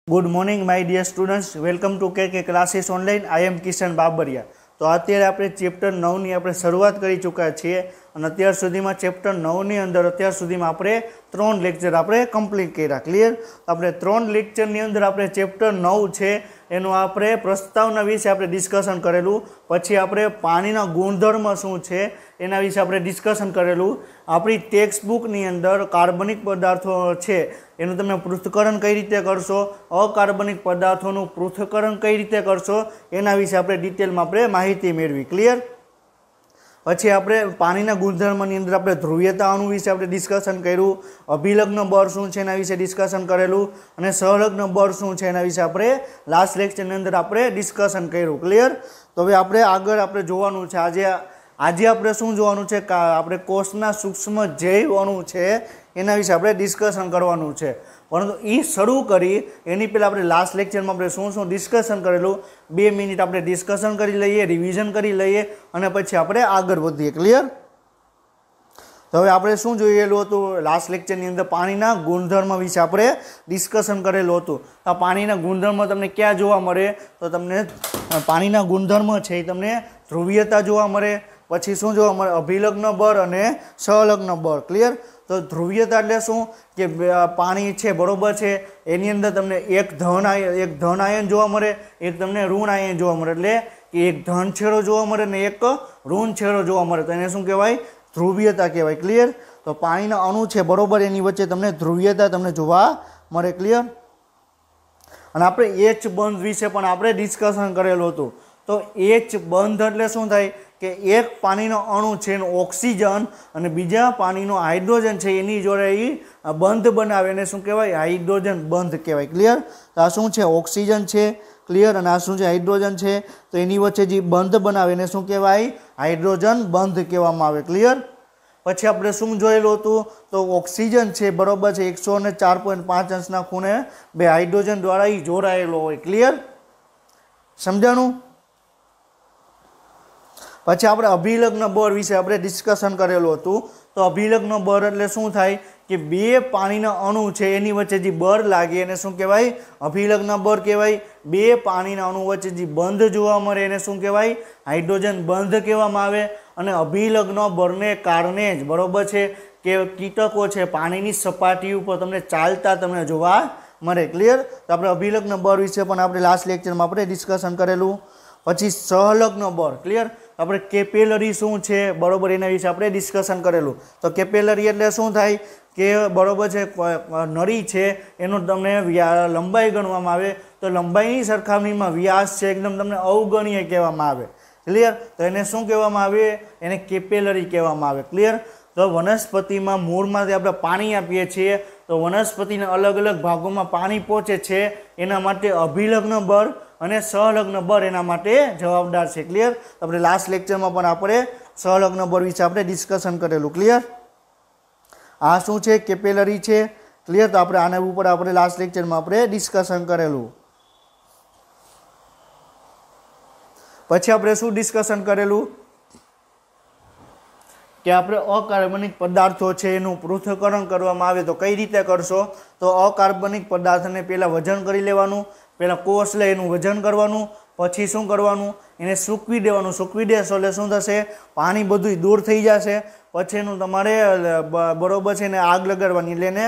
Good morning my dear students, welcome to K classes online. I am Kishan Babariya. तो अत्यारे आपणे chapter 9 ની આપણે શરૂઆત કરી ચૂક્યા છીએ અને અત્યાર સુધીમાં ચેપ્ટર 9 ની અંદર અત્યાર સુધીમાં આપણે 3 લેક્ચર આપણે કમ્પ્લીટ કર્યા। ક્લિયર? આપણે 3 લેક્ચરની અંદર આપણે ચેપ્ટર 9 છે એનું આપણે પ્રસ્તાવના વિશે આપણે ડિસ્કશન કરેલું, પછી આપણે પાણીના ગુણધર્મ શું છે એના વિશે આપણે ડિસ્કશન કરેલું। આપણી ટેક્સ્ટ બુકની અંદર કાર્બનિક પદાર્થો છે એનું તમે પૃથ્થકરણ કઈ રીતે કરશો, અકાર્બનિક પદાર્થોનું પૃથ્થકરણ કઈ રીતે કરશો એના વિશે આપણે ડિટેલમાં આપણે માહિતી મેળવી। ક્લિયર? પછી આપણે પાણીના ગુણધર્મની અંદર આપણે ધ્રુવીયતા અણુ વિશે આપણે ડિસ્કશન કર્યું, અભિલગ્ન બળ શું છે એના વિશે ડિસ્કશન કરેલું અને સહલગ્ન બળ શું છે એના વિશે આપણે લાસ્ટ લેક્ચરની અંદર આપણે ડિસ્કશન કર્યું। ક્લિયર? તો હવે આપણે આગળ આપણે જોવાનું છે આજે આપણે શું જોવાનું છે કે આપણે કોષના સૂક્ષ્મ જૈવ અણુ છે એના વિશે આપણે ડિસ્કશન કરવાનું છે। પરંતુ એ શરૂ કરી એની પહેલાં આપણે લાસ્ટ લેક્ચરમાં આપણે શું ડિસ્કશન કરેલું 2 મિનિટ આપણે ડિસ્કશન કરી લઈએ, રિવિઝન કરી લઈએ અને પછી આપણે આગળ વધીએ। ક્લિયર? તો હવે આપણે શું જોયેલું હતું લાસ્ટ લેક્ચરની અંદર પાણીના ગુણધર્મ વિશે આપણે ડિસ્કશન કરેલું હતું। આ પાણીના ગુણધર્મ તમને ક્યાં જોવા મળે? તો તમને પાણીના ગુણધર્મ છે એ તમને ધ્રુવીયતા જોવા મળે, પછી શું જોવા મળે? અભિલગ્ન બળ અને સહલગ્ન બળ। ક્લિયર? તો ધ્રુવીયતા એટલે શું કે પાણી છે બરોબર છે એની અંદર તમને એક ધન આયન જોવા મળે, એક તમને ઋણ આયન જોવા મળે, એટલે કે એક ધન છેડો જોવા મળે ને એક ઋણ છેડો જોવા મળે, તો એને શું કહેવાય? ધ્રુવીયતા કહેવાય। ક્લિયર? તો પાણીના અણુ છે બરોબર એની વચ્ચે તમને ધ્રુવીયતા તમને જોવા મળે। ક્લિયર? અને આપણે એચ બંધ વિશે પણ આપણે ડિસ્કશન કરેલું હતું। તો એચ બંધ એટલે શું થાય કે એક પાણીનો અણુ છે એનો ઓક્સિજન અને બીજા પાણીનો હાઇડ્રોજન છે એની જોડે એ બંધ બનાવે એને શું કહેવાય? હાઇડ્રોજન બંધ કહેવાય। ક્લિયર? તો આ શું છે? ઓક્સિજન છે। ક્લિયર? અને આ શું છે? હાઇડ્રોજન છે। તો એની વચ્ચે જે બંધ બનાવે એને શું કહેવાય? હાઇડ્રોજન બંધ કહેવામાં આવે। ક્લિયર? પછી આપણે શું જોયેલું હતું? તો ઓક્સિજન છે બરોબર છે 104.5 અંશના ખૂણે બે હાઇડ્રોજન દ્વારા એ જોડાયેલો હોય। ક્લિયર? સમજાણું? પછી આપણે અભિલગ્ન બળ વિશે આપણે ડિસ્કશન કરેલું હતું। તો અભિલગ્ન બળ એટલે શું થાય કે બે પાણીના અણુ છે એની વચ્ચે જે બળ લાગે એને શું કહેવાય? અભિલગ્ન બળ કહેવાય। બે પાણીના અણુ વચ્ચે જે બંધ જોવા મળે એને શું કહેવાય? હાઇડ્રોજન બંધ કહેવામાં આવે। અને અભિલગ્ન બળને કારણે જ બરોબર છે કે કીટકો છે પાણીની સપાટી ઉપર તમને ચાલતા તમને જોવા મળે। ક્લિયર? તો આપણે અભિલગ્ન બળ વિશે પણ આપણે લાસ્ટ લેક્ચરમાં આપણે ડિસ્કશન કરેલું। પછી સહલગ્ન બળ। ક્લિયર? આપણે કેપિલરી શું છે બરોબર એના વિશે આપણે ડિસ્કશન કરેલું। તો કેપિલરી એટલે શું થાય કે બરોબર છે નળી છે એનો તમને લંબાઈ ગણવામાં આવે તો લંબાઈની સરખામણીમાં વ્યાસ છે એકદમ તમને અવગણ્ય કહેવામાં આવે। ક્લિયર? તો એને શું કહેવામાં આવે? એને કેપિલરી કહેવામાં આવે। ક્લિયર? તો વનસ્પતિમાં મૂળમાંથી આપણે પાણી આપીએ છીએ તો વનસ્પતિના અલગ અલગ ભાગોમાં પાણી પહોંચે છે એના માટે અભિલગ્ન બળ અને સહલગ્ન બળ એના માટે જવાબદાર છે। ક્લિયર? આપણે લાસ્ટ લેક્ચરમાં પણ આપણે સહલગ્ન બળ વિશે આપણે ડિસ્કશન કરેલું। ક્લિયર? આ શું છે? કેપિલરી છે। ક્લિયર? તો આપણે આના ઉપર આપણે લાસ્ટ લેક્ચરમાં આપણે ડિસ્કશન કરેલું। પછી આપણે શું ડિસ્કશન કરેલું કે આપણે અકાર્બનિક પદાર્થો છે એનું પૃથ્થકરણ કરવામાં આવે તો કઈ રીતે કરશો? તો અકાર્બનિક પદાર્થને પહેલાં વજન કરી લેવાનું, પહેલાં કોષ લે એનું વજન કરવાનું, પછી શું કરવાનું? એને સૂકવી દેવાનું। સૂકવી દેશો એટલે શું થશે? પાણી બધું દૂર થઈ જશે। પછી એનું તમારે બરોબર છે એને આગ લગાડવાની એટલે એને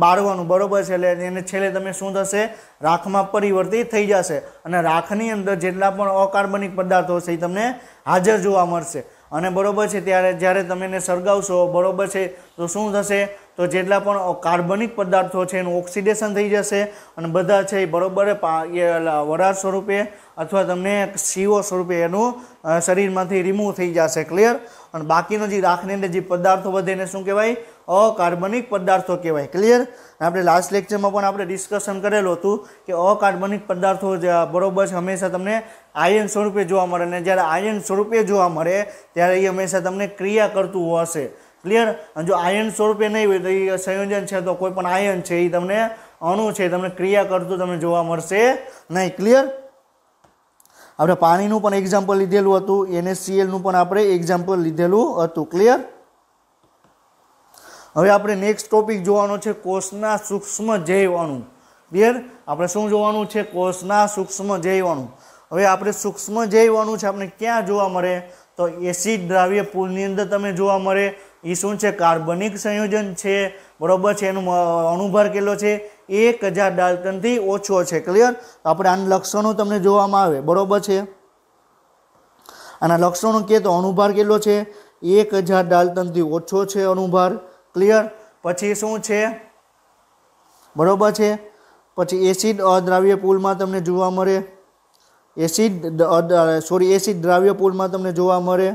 બાળવાનું બરોબર છે એટલે એને છેલ્લે તમે શું થશે? રાખમાં પરિવર્તિત થઈ જશે અને રાખની અંદર જેટલા પણ અકાર્બનિક પદાર્થો છે એ તમને હાજર જોવા મળશે। અને બરોબર છે જ્યારે તમે એને સળગાવશો બરોબર છે તો શું થશે? તો જેટલા પણ કાર્બનિક પદાર્થો છે એનું ઓક્સિડેશન થઈ જશે અને બધા છે એ બરોબર વરાળ સ્વરૂપે અથવા તમને CO સ્વરૂપે એનું શરીરમાંથી રિમૂવ થઈ જશે। ક્લિયર? અને બાકીનો જે રાખની અંદર જે પદાર્થો વધે એને શું કહેવાય? અકાર્બનિક પદાર્થો કહેવાય। ક્લિયર? આપણે લાસ્ટ લેક્ચરમાં પણ આપણે ડિસ્કશન કરેલું હતું કે અકાર્બનિક પદાર્થો બરોબર છે હંમેશા તમને આયન સ્વરૂપે જોવા મળે અને જ્યારે આયન સ્વરૂપે જોવા મળે ત્યારે એ હંમેશા તમને ક્રિયા કરતું હશે। ક્લિયર? અને જો આયન સ્વરૂપે નહીં હોય તો એ સંયોજન છે તો કોઈ પણ આયન છે એ તમને અણુ છે તમને ક્રિયા કરતું તમને જોવા મળશે નહીં। ક્લિયર? આપણે પાણીનું પણ એક્ઝામ્પલ લીધેલું હતું, NaCl નું પણ આપણે એક્ઝામ્પલ લીધેલું હતું। ક્લિયર? હવે આપણે નેક્સ્ટ ટોપિક જોવાનો છે કોષના સૂક્ષ્મ જૈવ અણુ। ક્લિયર? આપણે શું જોવાનું છે? કોષના સૂક્ષ્મ જૈવોનું. હવે આપણે સૂક્ષ્મ જૈવોનું છે આપણે ક્યાં જોવા મળે? તો એસિડ દ્રાવ્ય પૂલની અંદર તમે જોવા મળે. એ શું છે? કાર્બનિક સંયોજન છે, બરોબર છે. એનું અણુભાર કેટલો છે? 1000 ડાલ્ટનથી ઓછો છે. ક્લિયર? આપણે આના લક્ષણો તમને જોવામાં આવે, બરોબર છે. આના લક્ષણો કે તો અણુભાર કેટલો છે? 1000 ડાલ્ટનથી ઓછો છે અણુભાર. ક્લિયર? પછી શું છે? બરોબર છે. પછી એસિડ અદ્રાવ્ય પૂલમાં તમને જોવા મળે. એસિડ દ્રાવ્ય પૂલમાં તમને જોવા મળે.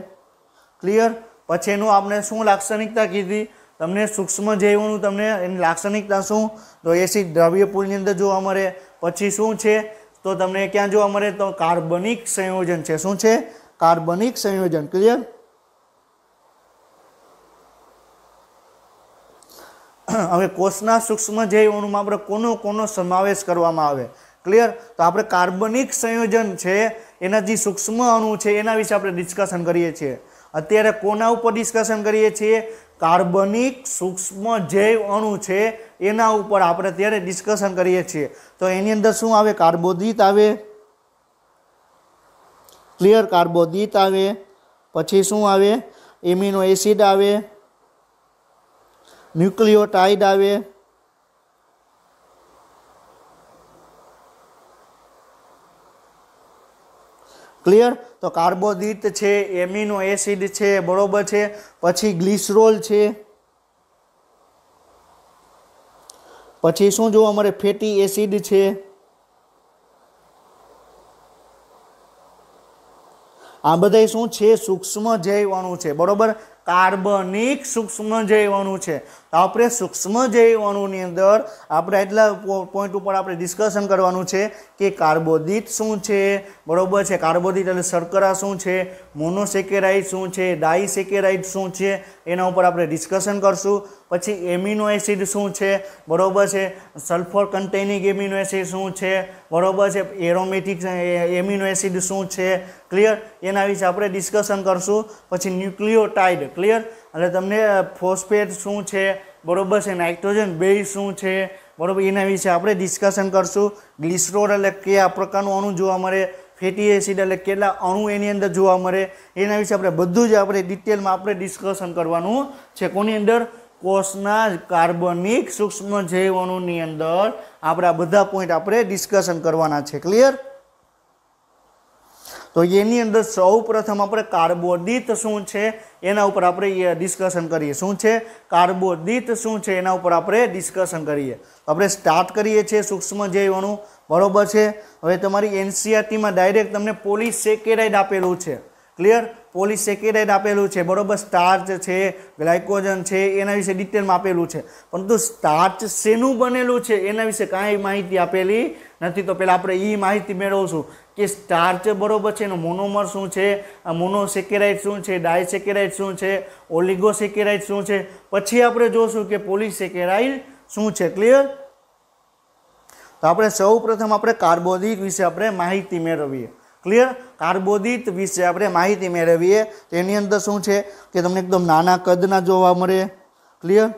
ક્લિયર? પછી એનું આપણે શું લાક્ષણિકતા કીધી? તમને સૂક્ષ્મ જૈવોનું તમને એની લાક્ષણિકતા શું? તો એસિડ દ્રાવ્ય પૂલની અંદર જોવા મળે. પછી શું છે? તો તમને ક્યાં જોવા મળે? તો કાર્બનિક સંયોજન છે. શું છે? કાર્બનિક સંયોજન. ક્લિયર? હવે કોષના સૂક્ષ્મ જૈવોનું આપણે કોનો સમાવેશ કરવામાં આવે? ક્લિયર? તો આપણે કાર્બનિક સંયોજન છે એના જે સૂક્ષ્મ અણુ છે એના વિશે આપણે ડિસ્કશન કરીએ છીએ. અત્યારે કોના ઉપર ડિસ્કશન કરીએ છીએ? કાર્બનિક સૂક્ષ્મ જૈવ અણુ છે એના ઉપર આપણે અત્યારે ડિસ્કશન કરીએ છીએ. તો એની અંદર શું આવે? કાર્બોદિત આવે. ક્લિયર? કાર્બોદિત આવે. પછી શું આવે? એમિનો એસિડ આવે, ન્યુક્લિયોટાઇડ આવે, ક્લિયર? તો કાર્બોદિત છે, એમિનો એસિડ છે, બરોબર છે. પછી ગ્લિસરોલ છે. પછી શું જોવા મળે? ફેટી એસિડ છે. આ બધા શું છે? સૂક્ષ્મ જૈવ અણુ છે, બરોબર. કાર્બનિક સૂક્ષ્મ જૈવ અણુ છે. તો આપણે સૂક્ષ્મ જૈવ અણુની અંદર આપણે એટલા પોઈન્ટ ઉપર આપણે ડિસ્કશન કરવાનું છે કે કાર્બોદિત શું છે, બરોબર છે. કાર્બોદિત એટલે શર્કરા શું છે, મોનોસેકેરાઇડ શું છે, ડાઇસેકેરાઇડ શું છે, એના ઉપર આપણે ડિસ્કશન કરશું. પછી એમિનો એસિડ શું છે, બરોબર છે. સલ્ફર કન્ટેનિંગ એમિનો એસિડ શું છે, બરોબર છે. એરોમેટિક એમિનો એસિડ શું છે, ક્લિયર? એના વિશે આપણે ડિસ્કશન કરશું. પછી ન્યુક્લિયોટાઇડ, ક્લિયર? એટલે તમને ફોસ્ફેટ શું છે, બરોબર છે. નાઇટ્રોજન બેઝ શું છે, બરોબર, એના વિશે આપણે ડિસ્કશન કરશું. ગ્લિસરોલ એટલે કયા પ્રકારનું અણુ જોવા મળે, ફેટી એસિડ એટલે કેટલા અણુ એની અંદર જોવા મળે, એના વિશે આપણે બધું જ આપણે ડિટેલમાં આપણે ડિસ્કશન કરવાનું છે. કોની અંદર? કોષના કાર્બનિક સૂક્ષ્મ જૈવ અણુની અંદર આપણે આ બધા પોઈન્ટ આપણે ડિસ્કશન કરવાના છે. ક્લિયર? તો એની અંદર સૌ પ્રથમ આપણે કાર્બોદિત શું છે એના ઉપર આપણે ડિસ્કશન કરીએ. શું છે? કાર્બોદિત શું છે એના ઉપર આપણે ડિસ્કશન કરીએ. આપણે સ્ટાર્ટ કરીએ છીએ સૂક્ષ્મ જૈવ અણુ, બરોબર છે. હવે તમારી એનસીઈઆરટીમાં ડાયરેક્ટ તમને પોલિસેકેરાઇડ આપેલું છે. ક્લિયર? પોલિસેકેરાઇડ આપેલું છે, બરોબર. સ્ટાર્ચ છે, ગ્લાયકોજન છે, એના વિશે ડિટેલમાં આપેલું છે. પરંતુ સ્ટાર્ચ શેનું બનેલું છે એના વિશે કાંઈ માહિતી આપેલી નથી. તો પહેલાં આપણે એ માહિતી મેળવશું કે સ્ટાર્ચ, બરોબર છે, એનો મોનોમર શું છે, મોનોસેકેરાઇડ શું છે, ડાયસેકેરાઇડ શું છે, ઓલિગોસેકેરાઇડ શું છે. પછી આપણે જોશું કે પોલિસેકેરાઇડ શું છે. ક્લિયર? તો આપણે સૌ પ્રથમ આપણે કાર્બોદિત વિશે આપણે માહિતી મેળવીએ. ક્લિયર? કાર્બોદિત વિશે આપણે માહિતી મેળવીએ. તો એની અંદર શું છે કે તમને એકદમ નાના કદના જોવા મળે. ક્લિયર?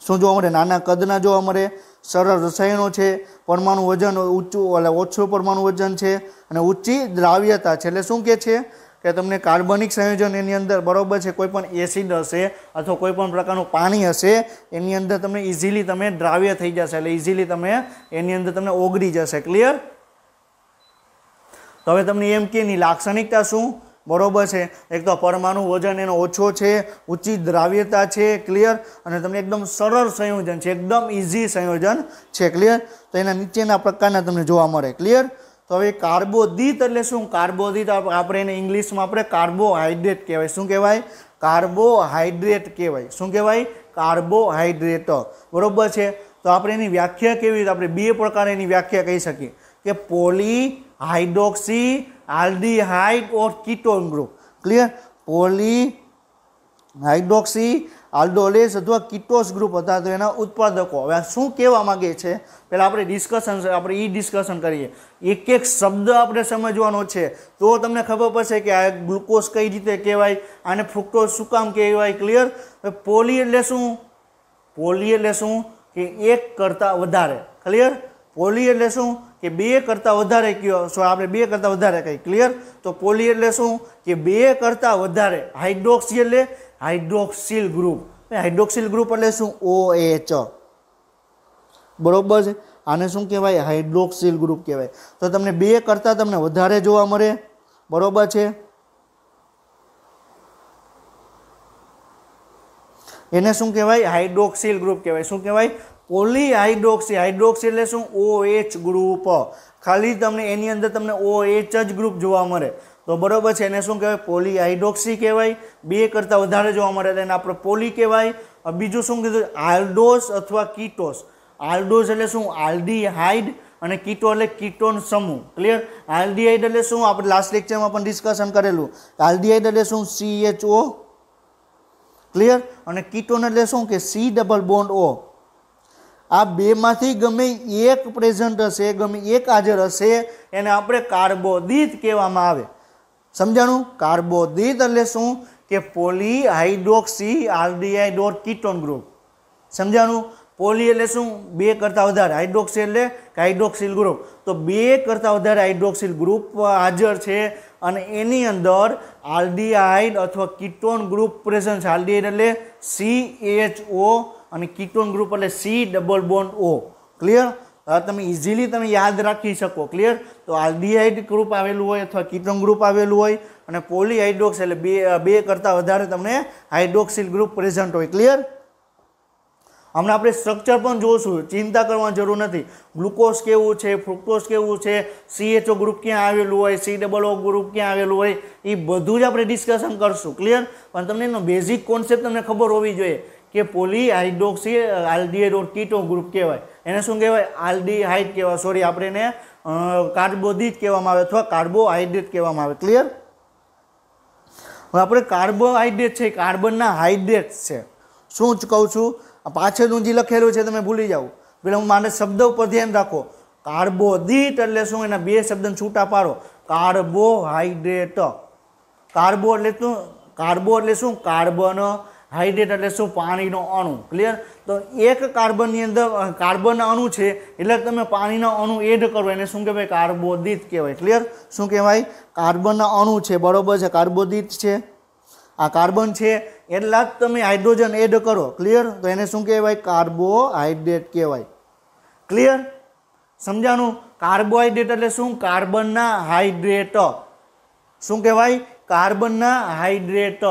શું જોવા મળે? નાના કદના જોવા મળે. સરળ રસાયણો છે. પરમાણુ વજન ઊંચું એટલે ઓછું પરમાણુ વજન છે અને ઊંચી દ્રાવ્યતા છે. એટલે શું કહે છે કે તમને કાર્બનિક સંયોજન એની અંદર, બરોબર છે, કોઈ પણ એસિડ હશે અથવા કોઈ પણ પ્રકારનું પાણી હશે એની અંદર તમને ઇઝીલી તમે દ્રાવ્ય થઈ જશે. એટલે ઇઝીલી તમે એની અંદર તમને ઓગળી જશે. ક્લિયર? તો હવે તમને એમ કે એની લાક્ષણિકતા શું, બરોબર છે. એક તો પરમાણુ વજન એનો ઓછો છે, ઊંચી દ્રાવ્યતા છે. ક્લિયર? અને તમને એકદમ સરળ સંયોજન છે, એકદમ ઇઝી સંયોજન છે. ક્લિયર? તો એના નીચેના પ્રકારના તમને જોવા મળે. ક્લિયર? તો હવે કાર્બોદિત એટલે શું? કાર્બોદિત આપણે એને ઇંગ્લિશમાં આપણે કાર્બોહાઈડ્રેટ કહેવાય. શું કહેવાય? કાર્બોહાઈડ્રેટ કહેવાય. શું કહેવાય? કાર્બોહાઈડ્રેટ, બરોબર છે. તો આપણે એની વ્યાખ્યા કેવી રીતે? આપણે બે પ્રકારે એની વ્યાખ્યા કહી શકીએ કે પોલીહાઇડ્રોક્સી આલ્ડીહાઇડ ઓર કીટોન ગ્રુપ. ક્લિયર? પોલીહાઇડ્રોક્સી આલ્ડોલેસ અથવા કીટોસ ગ્રુપ હતા તો એના ઉત્પાદકો. હવે શું કહેવા માંગે છે પહેલાં આપણે ડિસ્કશન કરીએ. એક એક શબ્દ આપણે સમજવાનો છે તો તમને ખબર પડશે કે આ ગ્લુકોઝ કઈ રીતે કહેવાય, આને ફ્રુક્ટોઝ શું કામ કહેવાય. ક્લિયર? પોલી એટલે શું? પોલી એટલે શું કે એક કરતાં વધારે. क्लियर। પોલી એટલે શું કે બે કરતાં વધારે કયો, સો આપણે બે કરતાં વધારે કહીએ, ક્લિયર। તો પોલી એટલે શું કે બે કરતાં વધારે, હાઇડ્રોક્સી એટલે હાઇડ્રોક્સિલ ગ્રુપ, હાઇડ્રોક્સિલ ગ્રુપ એટલે શું OH, બરોબર છે। આને શું કહેવાય હાઇડ્રોક્સિલ ગ્રુપ કહેવાય। તો તમને બે કરતાં તમને વધારે જોવા મળે, બરોબર છે, એને શું કહેવાય હાઇડ્રોક્સિલ ગ્રુપ કહેવાય। શું કહેવાય પોલીહાઇડ્રોક્સી, હાઇડ્રોક્સી એટલે શું OH ગ્રુપ, ખાલી તમને એની અંદર તમને OH જ ગ્રુપ જોવા મળે, તો બરોબર છે, એને શું કહેવાય પોલીહાઇડ્રોક્સી કહેવાય, બે કરતાં વધારે જોવા મળે એટલે એને આપણે પોલી કહેવાય। બીજું શું કીધું આલ્ડોસ અથવા કીટોસ, આલ્ડોસ એટલે શું આલ્ડીહાઇડ અને કીટો એટલે કીટોન સમૂહ, ક્લિયર। આલ્ડીહાઇડ એટલે શું આપણે લાસ્ટ લેક્ચરમાં પણ ડિસ્કશન કરેલું, આલ્ડીહાઇડ એટલે શું CHO, ક્લિયર, અને કીટોન એટલે શું કે C ડબલ બોન્ડ O। આ બેમાંથી ગમે એક પ્રેઝન્ટ હશે, ગમે એક હાજર હશે, એને આપણે કાર્બોદિત કહેવામાં આવે, સમજાણું। કાર્બોદિત એટલે શું કે પોલીહાઇડ્રોક્સી આલ્ડીહાઇડ ઓર કીટોન ગ્રુપ, સમજાણું। પોલી એટલે શું બે કરતાં વધારે, હાઇડ્રોક્સી એટલે હાઇડ્રોક્સિલ ગ્રુપ, તો બે કરતાં વધારે હાઇડ્રોક્સિલ ગ્રુપ હાજર છે અને એની અંદર આલ્ડીહાઇડ અથવા કીટોન ગ્રુપ પ્રેઝન્ટ છે। આલ્ડીહાઇડ એટલે CHO અને કીટોન ગ્રુપ એટલે C double bond O, clear. તમે ઇઝીલી તમે યાદ રાખી શકો, ક્લિયર। તો આલ્ડીહાઇડ ગ્રુપ આવેલું હોય અથવા કીટોન ગ્રુપ આવેલું હોય અને પોલીહાઇડ્રોક્સ એટલે બે કરતાં વધારે તમને હાઇડ્રોક્સિલ ગ્રુપ પ્રેઝન્ટ હોય, ક્લિયર। હમણાં આપણે સ્ટ્રક્ચર પણ જોઈશું, ચિંતા કરવાની જરૂર નથી। ગ્લુકોઝ કેવું છે, ફ્રુક્ટોઝ કેવું છે, CHO ગ્રુપ ક્યાં આવેલું હોય, C ડબલ O ગ્રુપ ક્યાં આવેલું હોય, એ બધું જ આપણે ડિસ્કશન કરશું, ક્લિયર। પણ તમને એનો બેઝિક કોન્સેપ્ટ તમને ખબર હોવી જોઈએ કે પોલીહાઇડ્રોક્સી આલ્ડીહાઇડ ઓર કીટોન ગ્રુપ કહેવાય, એને શું કહેવાય આલ્ડીહાઇડ કહેવાય, સોરી આપણે એને કાર્બોદિત કહેવામાં આવે અથવા કાર્બોહાઇડ્રેટ કહેવામાં આવે, ક્લિયર। હવે આપણે કાર્બોહાઇડ્રેટ છે, કાર્બનના હાઇડ્રેટ છે, શું જ કહું છું, પાછળનું જે લખેલું છે તમે ભૂલી જાઓ, પેલા હું મારે શબ્દ ઉપર ધ્યાન રાખો। કાર્બોદિત એટલે શું, એના બે શબ્દને છૂટા પાડો, કાર્બોહાઇડ્રેટ, કાર્બો એટલે શું, કાર્બો એટલે શું કાર્બન, હાઇડ્રેટ એટલે શું પાણીનો અણુ, ક્લિયર। તો એક કાર્બનની અંદર કાર્બનના અણુ છે એટલે તમે પાણીના અણુ એડ કરો, એને શું કહેવાય કાર્બોદિત કહેવાય, ક્લિયર। શું કહેવાય કાર્બનના અણુ છે, બરોબર છે, કાર્બોદિત છે। આ કાર્બન છે એટલા જ તમે હાઇડ્રોજન એડ કરો, ક્લિયર, તો એને શું કહેવાય કાર્બોહાઇડ્રેટ કહેવાય, ક્લિયર, સમજાણું। કાર્બોહાઇડ્રેટ એટલે શું કાર્બનના હાઇડ્રેટ, શું કહેવાય કાર્બનના હાઇડ્રેટ,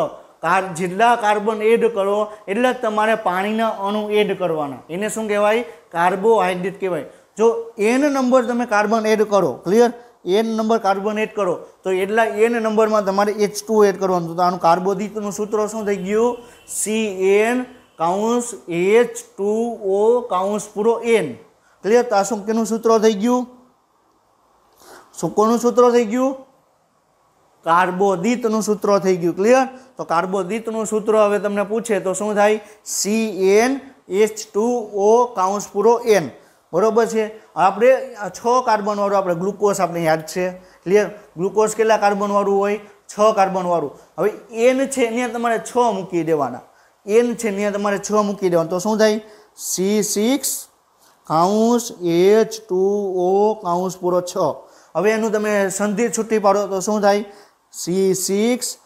જેટલા કાર્બન એડ કરો એટલા જ તમારે પાણીના અણુ એડ કરવાના, એને શું કહેવાય કાર્બોહાઇડ્રેટ કહેવાય। જો n નંબર તમે કાર્બન એડ કરો, clear, n number carbon add કરો તો એટલા n નંબરમાં તમારે H2 એડ કરવાનું, તો આનું કાર્બોદિતનું સૂત્ર શું થઈ ગયું CN કૌંસ H2O કૌંસ પૂરો n, ક્લિયર। તો આ શું કેનું સૂત્ર થઈ ગયું, શું કોનું સૂત્ર થઈ ગયું કાર્બોદિતનું સૂત્ર થઈ ગયું, ક્લિયર। તો કાર્બોદિતનું સૂત્ર હવે તમને પૂછે તો શું થાય CnH2O કૌંસ પૂરો n, બરોબર છે। આપણે 6 કાર્બન વાળું આપણે ગ્લુકોઝ આપણે યાદ છે, ક્લિયર। ગ્લુકોઝ કેટલા કાર્બન વાળું હોય 6 કાર્બન વાળું, હવે n છે ત્યાં તમારે 6 મૂકી દેવાના, n છે ત્યાં તમારે 6 મૂકી દેવાના, તો શું થાય C6 કૌંસ H2O કૌંસ પૂરો 6। હવે એનું તમે સંધિ છૂટી પાડો તો શું થાય C6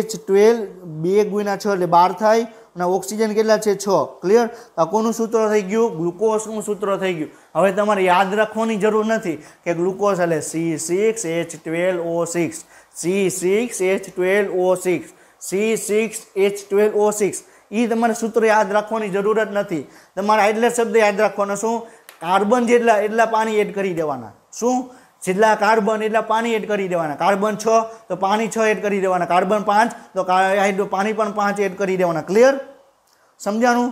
H12 2 ગુણ્યા 6 એટલે 12 થાય અને ઓક્સિજન કેટલા છે 6, ક્લિયર। આ કોનું સૂત્ર થઈ ગયું ગ્લુકોઝનું સૂત્ર થઈ ગયું। હવે તમારે યાદ રાખવાની જરૂર નથી કે ગ્લુકોઝ એટલે C6H12O6, C6H12O6, C6H12O6, એ તમારે સૂત્ર યાદ રાખવાની જરૂર જ નથી, તમારે આટલા શબ્દ યાદ રાખવાના, શું કાર્બન જેટલા એટલા પાણી એડ કરી દેવાના, શું જેટલા કાર્બન એટલા પાણી એડ કરી દેવાના, કાર્બન 6 તો પાણી 6 એડ કરી દેવાના, કાર્બન 5 તો પાણી પણ 5 એડ કરી દેવાના, ક્લિયર, સમજાણું।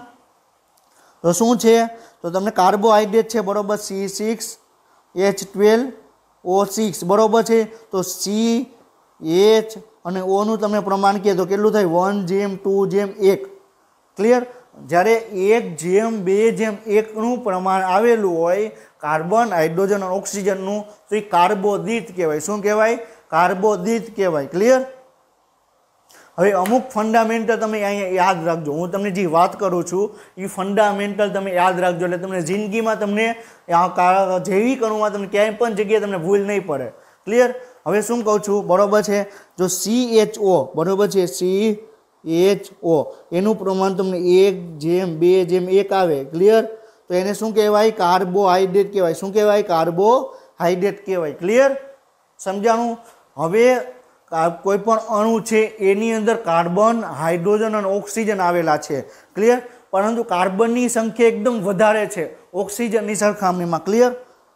તો શું છે તો તમને કાર્બોહાઇડ્રેટ છે, બરોબર, C6H12O6, બરોબર છે। તો C H અને O નું તમે પ્રમાણ કહે તો કેટલું થાય 1:2:1, ક્લિયર। જ્યારે 1:2:1 નું પ્રમાણ આવેલું હોય કાર્બન, હાઇડ્રોજન અને ઓક્સિજનનું, તો એ કાર્બોદિત કહેવાય, શું કહેવાય કાર્બોદિત કહેવાય, ક્લિયર। હવે અમુક ફંડામેન્ટલ તમે અહીંયા યાદ રાખજો, હું તમને જે વાત કરું છું એ ફંડામેન્ટલ તમે યાદ રાખજો, એટલે તમને જિંદગીમાં તમને જૈવિક અણુમાં તમને ક્યાંય પણ જગ્યાએ તમને ભૂલ નહીં પડે. ક્લિયર? હવે શું કહું છું, બરાબર છે, જો CHO બરાબર છે, CHO એનું પ્રમાણ તમને 1:2:1 આવે. ક્લિયર? તો એને શું કહેવાય? કાર્બોહાઈડ્રેટ કહેવાય. શું કહેવાય? કાર્બોહાઈડ્રેટ કહેવાય. ક્લિયર? સમજાણું? હવે કોઈ પણ અણુ છે એની અંદર કાર્બન, હાઇડ્રોજન અને ઓક્સિજન આવેલા છે. ક્લિયર? પરંતુ કાર્બનની સંખ્યા એકદમ વધારે છે ઓક્સિજનની સરખામણીમાં. ક્લિયર?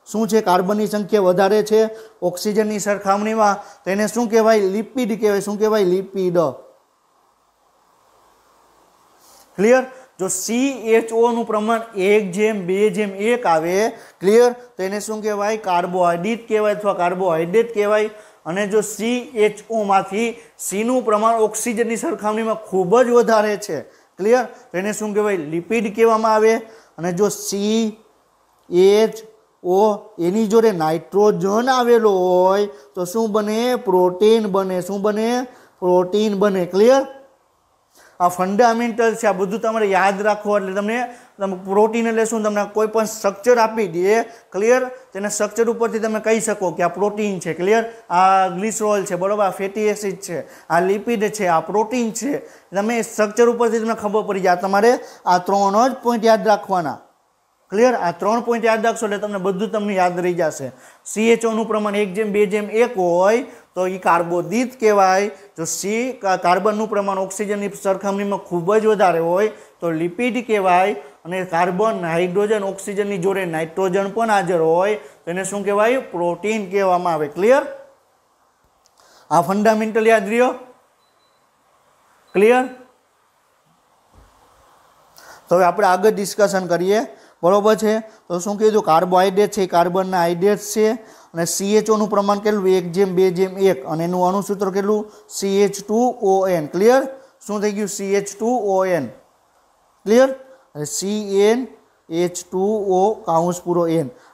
શું છે? કાર્બનની સંખ્યા વધારે છે ઓક્સિજનની સરખામણીમાં, તો એને શું કહેવાય? લિપિડ કહેવાય. શું કહેવાય? લિપિડ. ક્લિયર? જો CHO નું પ્રમાણ 1:2:1 આવે, ક્લિયર, તો એને શું કહેવાય? કાર્બોહાઈડ્રેટ કહેવાય અથવા કાર્બોહાઈડ્રેટ કહેવાય. અને જો CHO માંથી C નું પ્રમાણ ઓક્સિજનની સરખામણીમાં ખૂબ જ વધારે છે, ક્લિયર, તો એને શું કહેવાય? લિપિડ કહેવામાં આવે. અને જો CHO એની જોડે નાઇટ્રોજન આવેલો હોય તો શું બને? પ્રોટીન બને. શું બને? પ્રોટીન બને. ક્લિયર? આ ફંડામેન્ટલ છે, આ બધું તમારે યાદ રાખવું. એટલે તમે પ્રોટીન એટલે શું? તમને કોઈ પણ સ્ટ્રક્ચર આપી દે, ક્લિયર, તેના સ્ટ્રક્ચર ઉપરથી તમે કહી શકો કે આ પ્રોટીન છે. ક્લિયર? આ ગ્લિસરોલ છે, બરાબર, આ ફેટી એસિડ છે, આ લિપિડ છે, આ પ્રોટીન છે. તમે સ્ટ્રક્ચર ઉપરથી તમને ખબર પડી જાય. તમારે આ 3 જ પોઈન્ટ યાદ રાખવાના. ક્લિયર? આ 3 પોઈન્ટ યાદ રાખશો એટલે તમને બધું તમને યાદ રહી જશે. CHO નું પ્રમાણ 1:2:1 હોય તો એ કાર્બોદિત કહેવાય. જો કાર્બનનું પ્રમાણ ઓક્સિજનની સરખામણીમાં ખૂબ જ વધારે હોય તો લિપિડ કહેવાય. અને કાર્બન, હાઇડ્રોજન, ઓક્સિજનની જોડે નાઇટ્રોજન પણ હાજર હોય તો એને શું કહેવાય? પ્રોટીન કહેવામાં આવે. ક્લિયર? આ ફંડામેન્ટલ યાદ રહ્યો. ક્લિયર? તો હવે આપણે આગળ ડિસ્કશન કરીએ. બરોબર છે? તો શું કીધું? કાર્બોહાઈડ્રેટ છે, કાર્બનના હાઇડ્રેટ છે. અને CHO નું પ્રમાણ કેટલું? 1:2:1. અને એનું અણુસૂત્ર કેટલું? CH2ON. ક્લિયર? શું થઈ ગયું? CH2ON. ક્લિયર? CnH2O કાઉન્સ પૂરો N.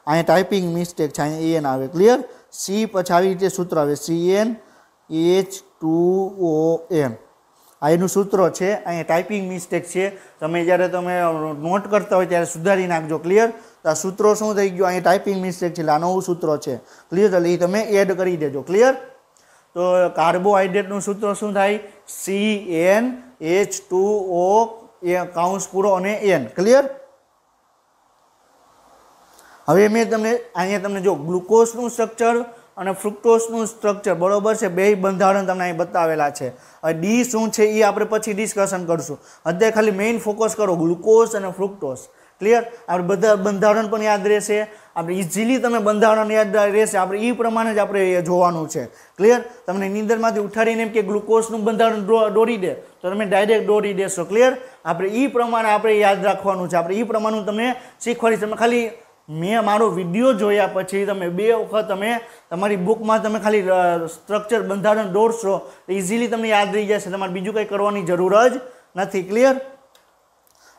અહીંયા ટાઈપિંગ મિસ્ટેક છે, અહીંયા AN આવે. ક્લિયર? C પછી આવી રીતે સૂત્ર આવે CnH2ON. આ એનું સૂત્ર છે, અહીંયા ટાઈપિંગ મિસ્ટેક છે. તમે જ્યારે તમે નોટ કરતા હોય ત્યારે સુધારી નાખજો. ક્લિયર? તો આ સૂત્રો શું થઈ ગયું? અહીંયા ટાઈપિંગ મિસ્ટેક છે એટલે આ નવું સૂત્ર છે. ક્લિયર? એટલે એ તમે એડ કરી દેજો. ક્લિયર? તો કાર્બોહાઈડ્રેટનું સૂત્ર શું થાય? CnH2O કાઉન્સ પૂરો અને N. ક્લિયર? હવે મેં તમને અહીંયા તમને જો ગ્લુકોઝનું સ્ટ્રક્ચર અને ફ્રુક્ટોઝનું સ્ટ્રક્ચર, બરોબર છે, બે બંધારણ તમને અહીં બતાવેલા છે. હવે ડી શું છે એ આપણે પછી ડિસ્કશન કરશું. અત્યારે ખાલી મેઇન ફોકસ કરો ગ્લુકોઝ અને ફ્રુક્ટોઝ. ક્લિયર? આપણે બધા બંધારણ પણ યાદ રહેશે. આપણે ઇઝીલી તમે બંધારણ યાદ રહેશે. આપણે એ પ્રમાણે જ આપણે જોવાનું છે. ક્લિયર? તમને નીંદરમાંથી ઉઠાડીને એમ કે ગ્લુકોઝનું બંધારણ દોરી દે તો તમે ડાયરેક્ટ દોરી દેશો. ક્લિયર? આપણે એ પ્રમાણે આપણે યાદ રાખવાનું છે. આપણે એ પ્રમાણે તમને શીખવાડીશ. તમે ખાલી મેં મારો વિડીયો જોયા પછી તમે 2 વખત તમે તમારી બુકમાં તમે ખાલી સ્ટ્રક્ચર, બંધારણ દોરશો તો ઇઝીલી તમને યાદ રહી જશે. તમારે બીજું કંઈ કરવાની જરૂર જ નથી. ક્લિયર?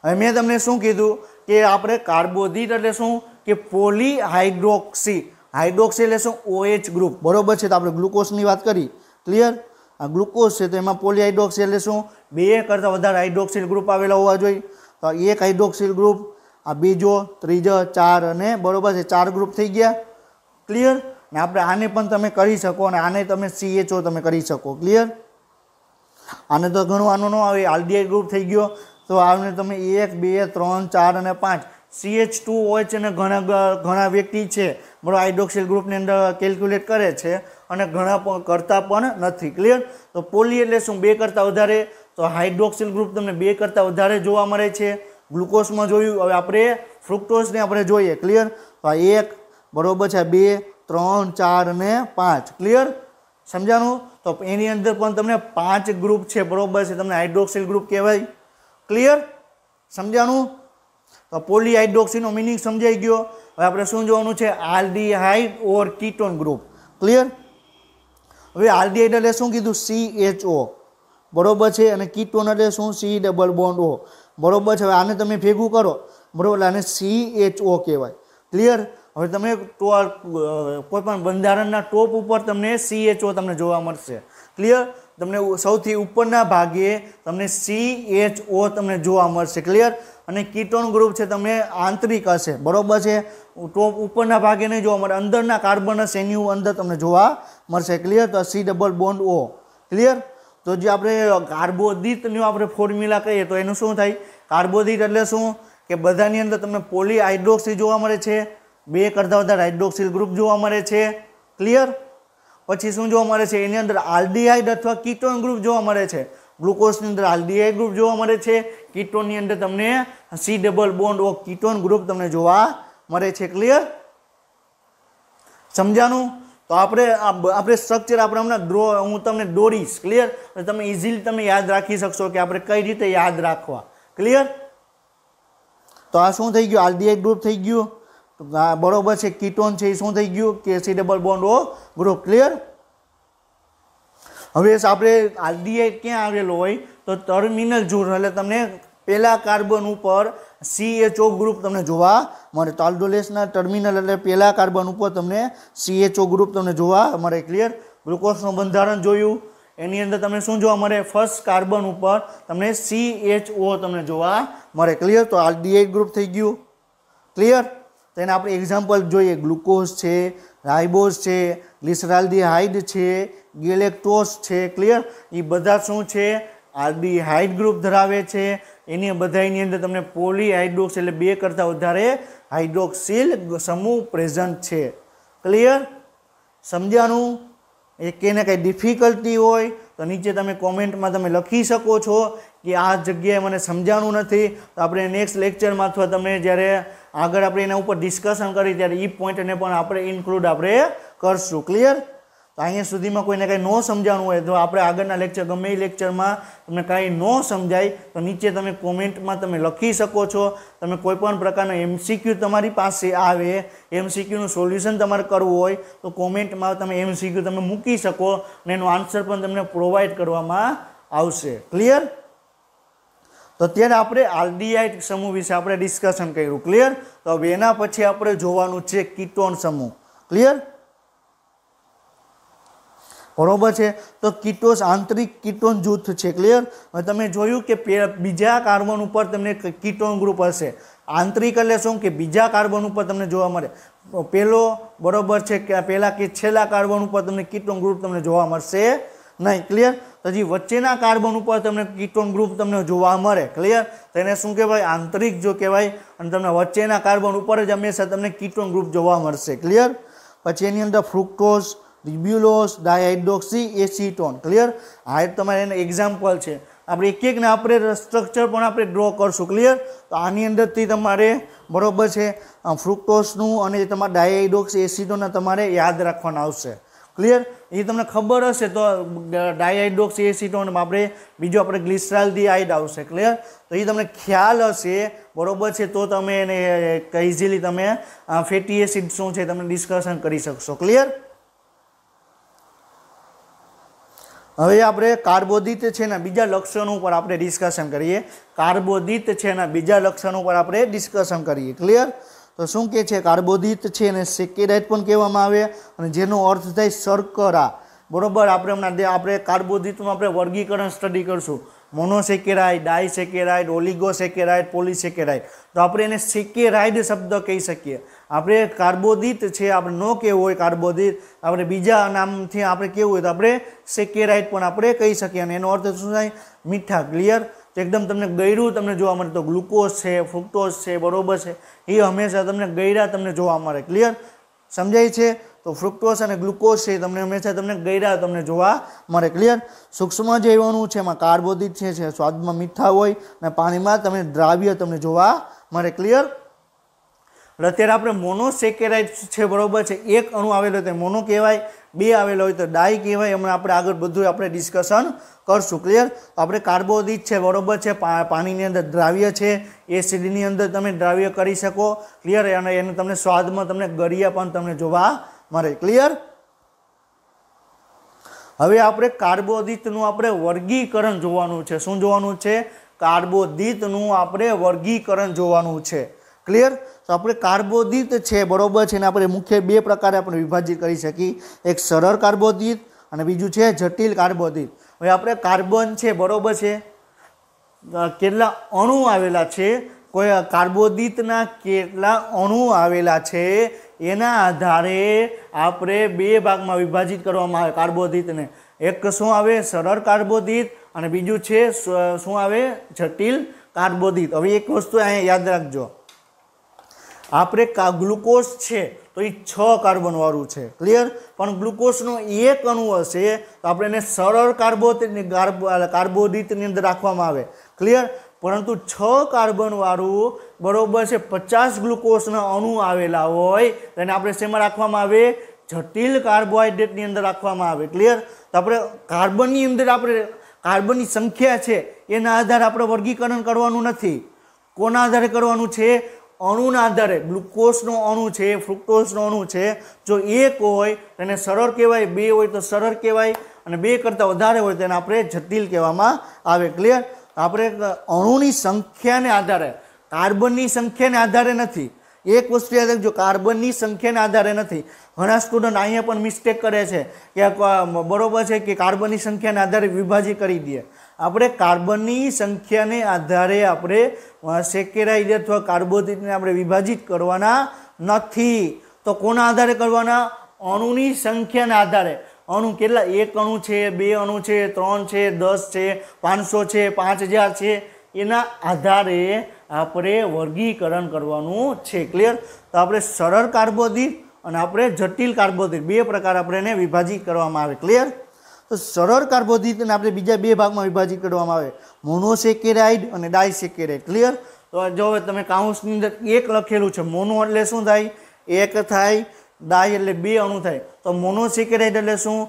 હવે મેં તમને શું કીધું કે આપણે કાર્બોદિત એટલે શું? કે પોલીહાઇડ્રોક્સી. હાઇડ્રોક્સી એટલે શું? OH group. બરોબર છે? તો આપણે ગ્લુકોઝની વાત કરી. ક્લિયર? આ ગ્લુકોઝ છે તો એમાં પોલીહાઇડ્રોક્સી એટલે શું? 2 કરતાં વધારે હાઇડ્રોક્સિલ ગ્રુપ આવેલા હોવા જોઈએ. તો એક હાઇડ્રોક્સિલ ગ્રુપ, આ બીજો, ત્રીજો, 4 અને બરોબર છે 4 ગ્રુપ થઈ ગયા. ક્લિયર? ને આપણે આને પણ તમે કરી શકો અને આને તમે CHO તમે કરી શકો. ક્લિયર? આને તો ઘણું આનો ન આવે, આલ્ડિહાઇડ ગ્રુપ થઈ ગયો. તો આને તમે 1, 2, 3, 4 અને 5 CH2OH અને ઘણા વ્યક્તિ છે બરાબર હાઇડ્રોક્સિલ ગ્રુપની અંદર કેલ્ક્યુલેટ કરે છે અને ઘણા પણ કરતા પણ નથી. ક્લિયર? તો પોલી એટલે શું? 2 કરતાં વધારે. તો હાઇડ્રોક્સિલ ગ્રુપ તમને 2 કરતાં વધારે જોવા મળે છે. ગ્લુકોઝમાં જોયું. હવે આપણે ફ્રુક્ટોઝને આપણે જોઈએ. ક્લિયર? તો આ 1, બરોબર છે, 2, 3, 4 અને 5. ક્લિયર? સમજાણું? તો એની અંદર પણ તમને 5 ગ્રુપ છે. બરોબર છે? તમને હાઇડ્રોક્સિલ ગ્રુપ કહેવાય. ક્લિયર? સમજાણું? તો પોલીહાઇડ્રોક્સીનો મિનિંગ સમજાઈ ગયો. હવે આપણે શું જોવાનું છે? આલ્ડીહાઇડ ઓર કીટોન ગ્રુપ. ક્લિયર? હવે આલ્ડીહાઇડ એટલે શું કીધું? CHO. બરોબર છે? અને કીટોન એટલે શું? C double bond O. બરોબર છે? હવે આને તમે ભેગું કરો, બરોબર, આને CHO કહેવાય. ક્લિયર? હવે તમે કોઈ પણ બંધારણના ટોપ ઉપર તમને CHO તમને જોવા મળશે. ક્લિયર? તમને સૌથી ઉપરના ભાગે તમને CHO તમને જોવા મળશે, ક્લિયર। અને કીટોન ગ્રુપ છે તમને આંતરિક હશે, બરોબર છે, ટોપ ઉપરના ભાગે નહીં જોવા મળે, અંદરના કાર્બન હશે એની અંદર તમને જોવા મળશે, ક્લિયર। તો C double bond O, clear. તો જે આપણે કાર્બોદિતનું આપણે ફોર્મ્યુલા કહીએ તો એનું શું થાય? કાર્બોદિત એટલે શું કે બધાની અંદર તમને પોલી હાઇડ્રોક્સી જોવા મળે છે, 2 કરતાં વધારે હાઇડ્રોક્સિલ ગ્રુપ જોવા મળે છે, ક્લિયર। પછી શું જોવા મળે છે? એની અંદર આલ્ડીહાઇડ અથવા કીટોન ગ્રુપ જોવા મળે છે। ગ્લુકોઝની અંદર આલ્ડીહાઇડ ગ્રુપ જોવા મળે છે, કીટોનની અંદર તમને C double bond O ketone group તમને જોવા મળે છે, ક્લિયર। સમજાણું? તો આપણે સ્ટ્રક્ચર આપણે હમણાં હું તમને દોરીશ, ક્લિયર। તમે ઇઝીલી તમે યાદ રાખી શકશો કે આપણે કઈ રીતે યાદ રાખવા, ક્લિયર। તો આ શું થઈ ગયું? આલ્ડીહાઇડ ગ્રુપ થઈ ગયું, બરોબર છે। કીટોન છે એ શું થઈ ગયું કે C double bond O group, clear. હવે આપણે આલ્ડીહાઇડ ક્યાં આવેલો હોય તો ટર્મિનલ જૂથ, એટલે તમને પહેલા કાર્બન ઉપર CHO ગ્રુપ તમને જોવા મળે। તો આલ્ડોલેસના ટર્મિનલ એટલે પહેલા કાર્બન ઉપર તમને CHO ગ્રુપ તમને જોવા મળે, ક્લિયર। ગ્લુકોઝનું બંધારણ જોયું, એની અંદર તમને શું જોવા મળે? ફર્સ્ટ કાર્બન ઉપર તમને CHO તમને જોવા મળે, ક્લિયર। તો આલ્ડીહાઇડ ગ્રુપ થઈ ગયું, ક્લિયર। તો એને આપણે એક્ઝામ્પલ જોઈએ, ગ્લુકોઝ છે, રાઇબોઝ છે, ગ્લિસરાલ્ડીહાઇડ છે, ગેલેક્ટોઝ છે, ક્લિયર। એ બધા શું છે? આલ્ડીહાઇડ ગ્રુપ ધરાવે છે। એની બધાની અંદર તમને પોલીહાઇડ્રોક્સ એટલે 2 કરતાં વધારે હાઇડ્રોક્સિલ સમૂહ પ્રેઝન્ટ છે, ક્લિયર। સમજાણું? એ કેને કંઈ ડિફિકલ્ટી હોય તો નીચે તમે કોમેન્ટમાં તમે લખી શકો છો કે આ જગ્યાએ મને સમજાણું નથી, તો આપણે નેક્સ્ટ લેક્ચરમાં અથવા તમે જ્યારે આગળ આપણે એના ઉપર ડિસ્કશન કરી ત્યારે એ પોઈન્ટને પણ આપણે ઇન્ક્લુડ આપણે કરશું, ક્લિયર। તો અહીંયા સુધીમાં કોઈને કંઈ ન સમજાણું હોય તો આપણે આગળના લેક્ચર ગમે એ લેક્ચરમાં તમને કાંઈ ન સમજાય તો નીચે તમે કોમેન્ટમાં તમે લખી શકો છો। તમે કોઈ પણ પ્રકારનો MCQ તમારી પાસે આવે, MCQનું સોલ્યુશન તમારે કરવું હોય તો કોમેન્ટમાં તમે MCQ તમે મૂકી શકો અને એનો આન્સર પણ તમને પ્રોવાઈડ કરવામાં આવશે, ક્લિયર। તો અત્યારે આપણે આલ્ડીહાઇડ સમૂહ વિશે આપણે ડિસ્કશન કર્યું, ક્લિયર। તો હવે એના પછી આપણે જોવાનું છે કીટોન સમૂહ, ક્લિયર, બરોબર છે। તો કીટોસ આંતરિક કીટોન જૂથ છે, ક્લિયર। હવે તમે જોયું કે બીજા કાર્બન ઉપર તમને કીટોન ગ્રુપ હશે, આંતરિક એટલે શું કે બીજા કાર્બન ઉપર તમને જોવા મળે, પેલો બરોબર છે કે પહેલા કે છેલ્લા કાર્બન ઉપર તમને કીટોન ગ્રુપ તમને જોવા મળશે નહીં, ક્લિયર। તો હજી વચ્ચેના કાર્બન ઉપર તમને કીટોન ગ્રુપ તમને જોવા મળે, ક્લિયર। તો એને શું કહેવાય? આંતરિક જો કહેવાય। અને તમને વચ્ચેના કાર્બન ઉપર જ હંમેશા તમને કીટોન ગ્રુપ જોવા મળશે, ક્લિયર। પછી એની અંદર ફ્રુક્ટોઝ, રિબ્યુલોઝ, ડાયહાઇડ્રોક્સી એસીટોન, ક્લિયર। આ તમારે એના એક્ઝામ્પલ છે, આપણે એકને આપણે સ્ટ્રક્ચર પણ આપણે ડ્રો કરશું, ક્લિયર। તો આની અંદરથી તમારે બરોબર છે ફ્રુક્ટોઝનું અને તમારે ડાયહાઇડ્રોક્સી એસીટોન તમારે યાદ રાખવાના આવશે, ક્લિયર। એ તમને ખબર હશે તો ડાયહાઇડ્રોક્સી એસીટોન આપણે બીજું આપણે ગ્લિસરાલ્ડીહાઇડ આવશે, ક્લિયર। તો એ તમને ખ્યાલ હશે, બરોબર છે, તો તમે એને ઇઝીલી તમે ફેટી એસિડ શું છે તમે ડિસ્કશન કરી શકશો, ક્લિયર। હવે આપણે કાર્બોદિત છે ને બીજા લક્ષણો ઉપર આપણે ડિસ્કશન કરીએ, કાર્બોદિત છે ને બીજા લક્ષણો ઉપર આપણે ડિસ્કશન કરીએ, ક્લિયર। તો શું કે છે? કાર્બોદિત છે એને સેકેરાઇડ પણ કહેવામાં આવે અને જેનો અર્થ થાય શર્કરા, બરોબર। આપણે કાર્બોદિતનું આપણે વર્ગીકરણ સ્ટડી કરશું, મોનોસેકેરાઇડ, ડાયસેકેરાઇડ, ઓલિગોસેકેરાઇડ, પોલિસેકેરાઇડ। તો આપણે એને સેકેરાઇડ શબ્દ કહી શકીએ। આપણે કાર્બોદિત છે આપણે ન કહેવું હોય કાર્બોદિત, આપણે બીજા નામથી આપણે કેવું હોય તો આપણે સેકેરાઇડ પણ આપણે કહી શકીએ અને એનો અર્થ શું થાય? મીઠા, ક્લિયર। તો એકદમ તમને ગળ્યું તમને જોવા મળે, તો ગ્લુકોઝ છે, ફ્રુક્ટોઝ છે, બરોબર છે, એ હંમેશા તમને ગળ્યા તમને જોવા મળે, ક્લિયર, સમજાય છે। તો ફ્રુક્ટોઝ અને ગ્લુકોઝ છે તમને હંમેશા તમને ગળ્યા તમને જોવા મળે, ક્લિયર। સૂક્ષ્મ જે અણુ છે એમાં કાર્બોદિત છે સ્વાદમાં મીઠા હોય અને પાણીમાં તમને દ્રાવ્ય તમને જોવા મળે, ક્લિયર। અત્યારે આપણે મોનોસેકેરાઇડ છે, બરોબર છે, એક અણુ આવેલો હોય તો મોનો કહેવાય, 2 આવેલો હોય તો ડાય કહેવાય। હમણાં આપણે આગળ બધું આપણે ડિસ્કશન કરશું, ક્લિયર। આપણે કાર્બોદિત છે, બરોબર છે, પાણીની અંદર દ્રાવ્ય છે, એસિડની અંદર તમે દ્રાવ્ય કરી શકો, ક્લિયર। અને એને તમને સ્વાદમાં તમને ગળ્યા પણ તમને જોવા મળે, ક્લિયર। હવે આપણે કાર્બોદિતનું આપણે વર્ગીકરણ જોવાનું છે, શું જોવાનું છે? કાર્બોદિતનું આપણે વર્ગીકરણ જોવાનું છે, ક્લિયર। તો આપણે કાર્બોદિત છે, બરોબર છે, ને આપણે મુખ્ય 2 પ્રકારે આપણે વિભાજિત કરી શકીએ, એક સરળ કાર્બોદિત અને બીજું છે જટિલ કાર્બોદિત। હવે આપણે કાર્બન છે, બરોબર છે, કેટલા અણુ આવેલા છે, કોઈ કાર્બોદિતના કેટલા અણુ આવેલા છે એના આધારે આપણે બે ભાગમાં વિભાજિત કરવામાં આવે કાર્બોદિતને. એક શું આવે? સરળ કાર્બોદિત, અને બીજું છે શું આવે? જટિલ કાર્બોદિત. હવે એક વસ્તુ અહીંયા યાદ રાખજો, આપણે ગ્લુકોઝ છે તો એ 6 કાર્બન વાળું છે, ક્લિયર, પણ ગ્લુકોઝનો એક અણુ હશે તો આપણે એને સરળ કાર્બોદિતની અંદર રાખવામાં આવે, ક્લિયર, પરંતુ 6 કાર્બન વાળું, બરોબર છે, 50 ગ્લુકોઝના અણુ આવેલા હોય તો એને આપણે શેમાં રાખવામાં આવે? જટિલ કાર્બોહાઈડ્રેટની અંદર રાખવામાં આવે, ક્લિયર. તો આપણે કાર્બનની અંદર આપણે કાર્બનની સંખ્યા છે એના આધારે આપણે વર્ગીકરણ કરવાનું નથી. કોના આધારે કરવાનું છે? અણુના આધારે. ગ્લુકોઝનો અણુ છે, ફ્રુક્ટોઝનો અણુ છે, જો એક હોય તો એને સરળ કહેવાય, 2 હોય તો સરળ કહેવાય, અને 2 કરતાં વધારે હોય તો એને આપણે જટિલ કહેવામાં આવે, ક્લિયર. આપણે અણુની સંખ્યાને આધારે, કાર્બનની સંખ્યાને આધારે નથી. એક વસ્તુ યાદ રાખજો, કાર્બનની સંખ્યાને આધારે નથી. ઘણા સ્ટુડન્ટ અહીંયા પણ મિસ્ટેક કરે છે કે બરોબર છે કે કાર્બનની સંખ્યાને આધારે વિભાજિત કરી દે. આપણે કાર્બનની સંખ્યાને આધારે આપણે સેકેરાઇડ અથવા કાર્બોદિતને આપણે વિભાજિત કરવાના નથી. તો કોના આધારે કરવાના? અણુની સંખ્યાના આધારે. અણુ કેટલા? 1 અણુ છે, 2 અણુ છે, 3 છે, 10 છે, 500 છે, 5000 છે, એના આધારે આપણે વર્ગીકરણ કરવાનું છે, ક્લિયર. તો આપણે સરળ કાર્બોદિત અને આપણે જટિલ કાર્બોદિત 2 પ્રકાર આપણે એને વિભાજિત કરવામાં આવે, ક્લિયર. તો સરળ કાર્બોદિતને આપણે બીજા 2 ભાગમાં વિભાજિત કરવામાં આવે, મોનોસેકેરાઇડ અને ડાયસેકેરાઇડ, ક્લિયર. તો જો હવે તમે કાઉન્સની અંદર 1 લખેલું છે, મોનો એટલે શું થાય? 1 થાય, ડાય એટલે 2 અણુ થાય. તો મોનોસેકેરાઇડ એટલે શું?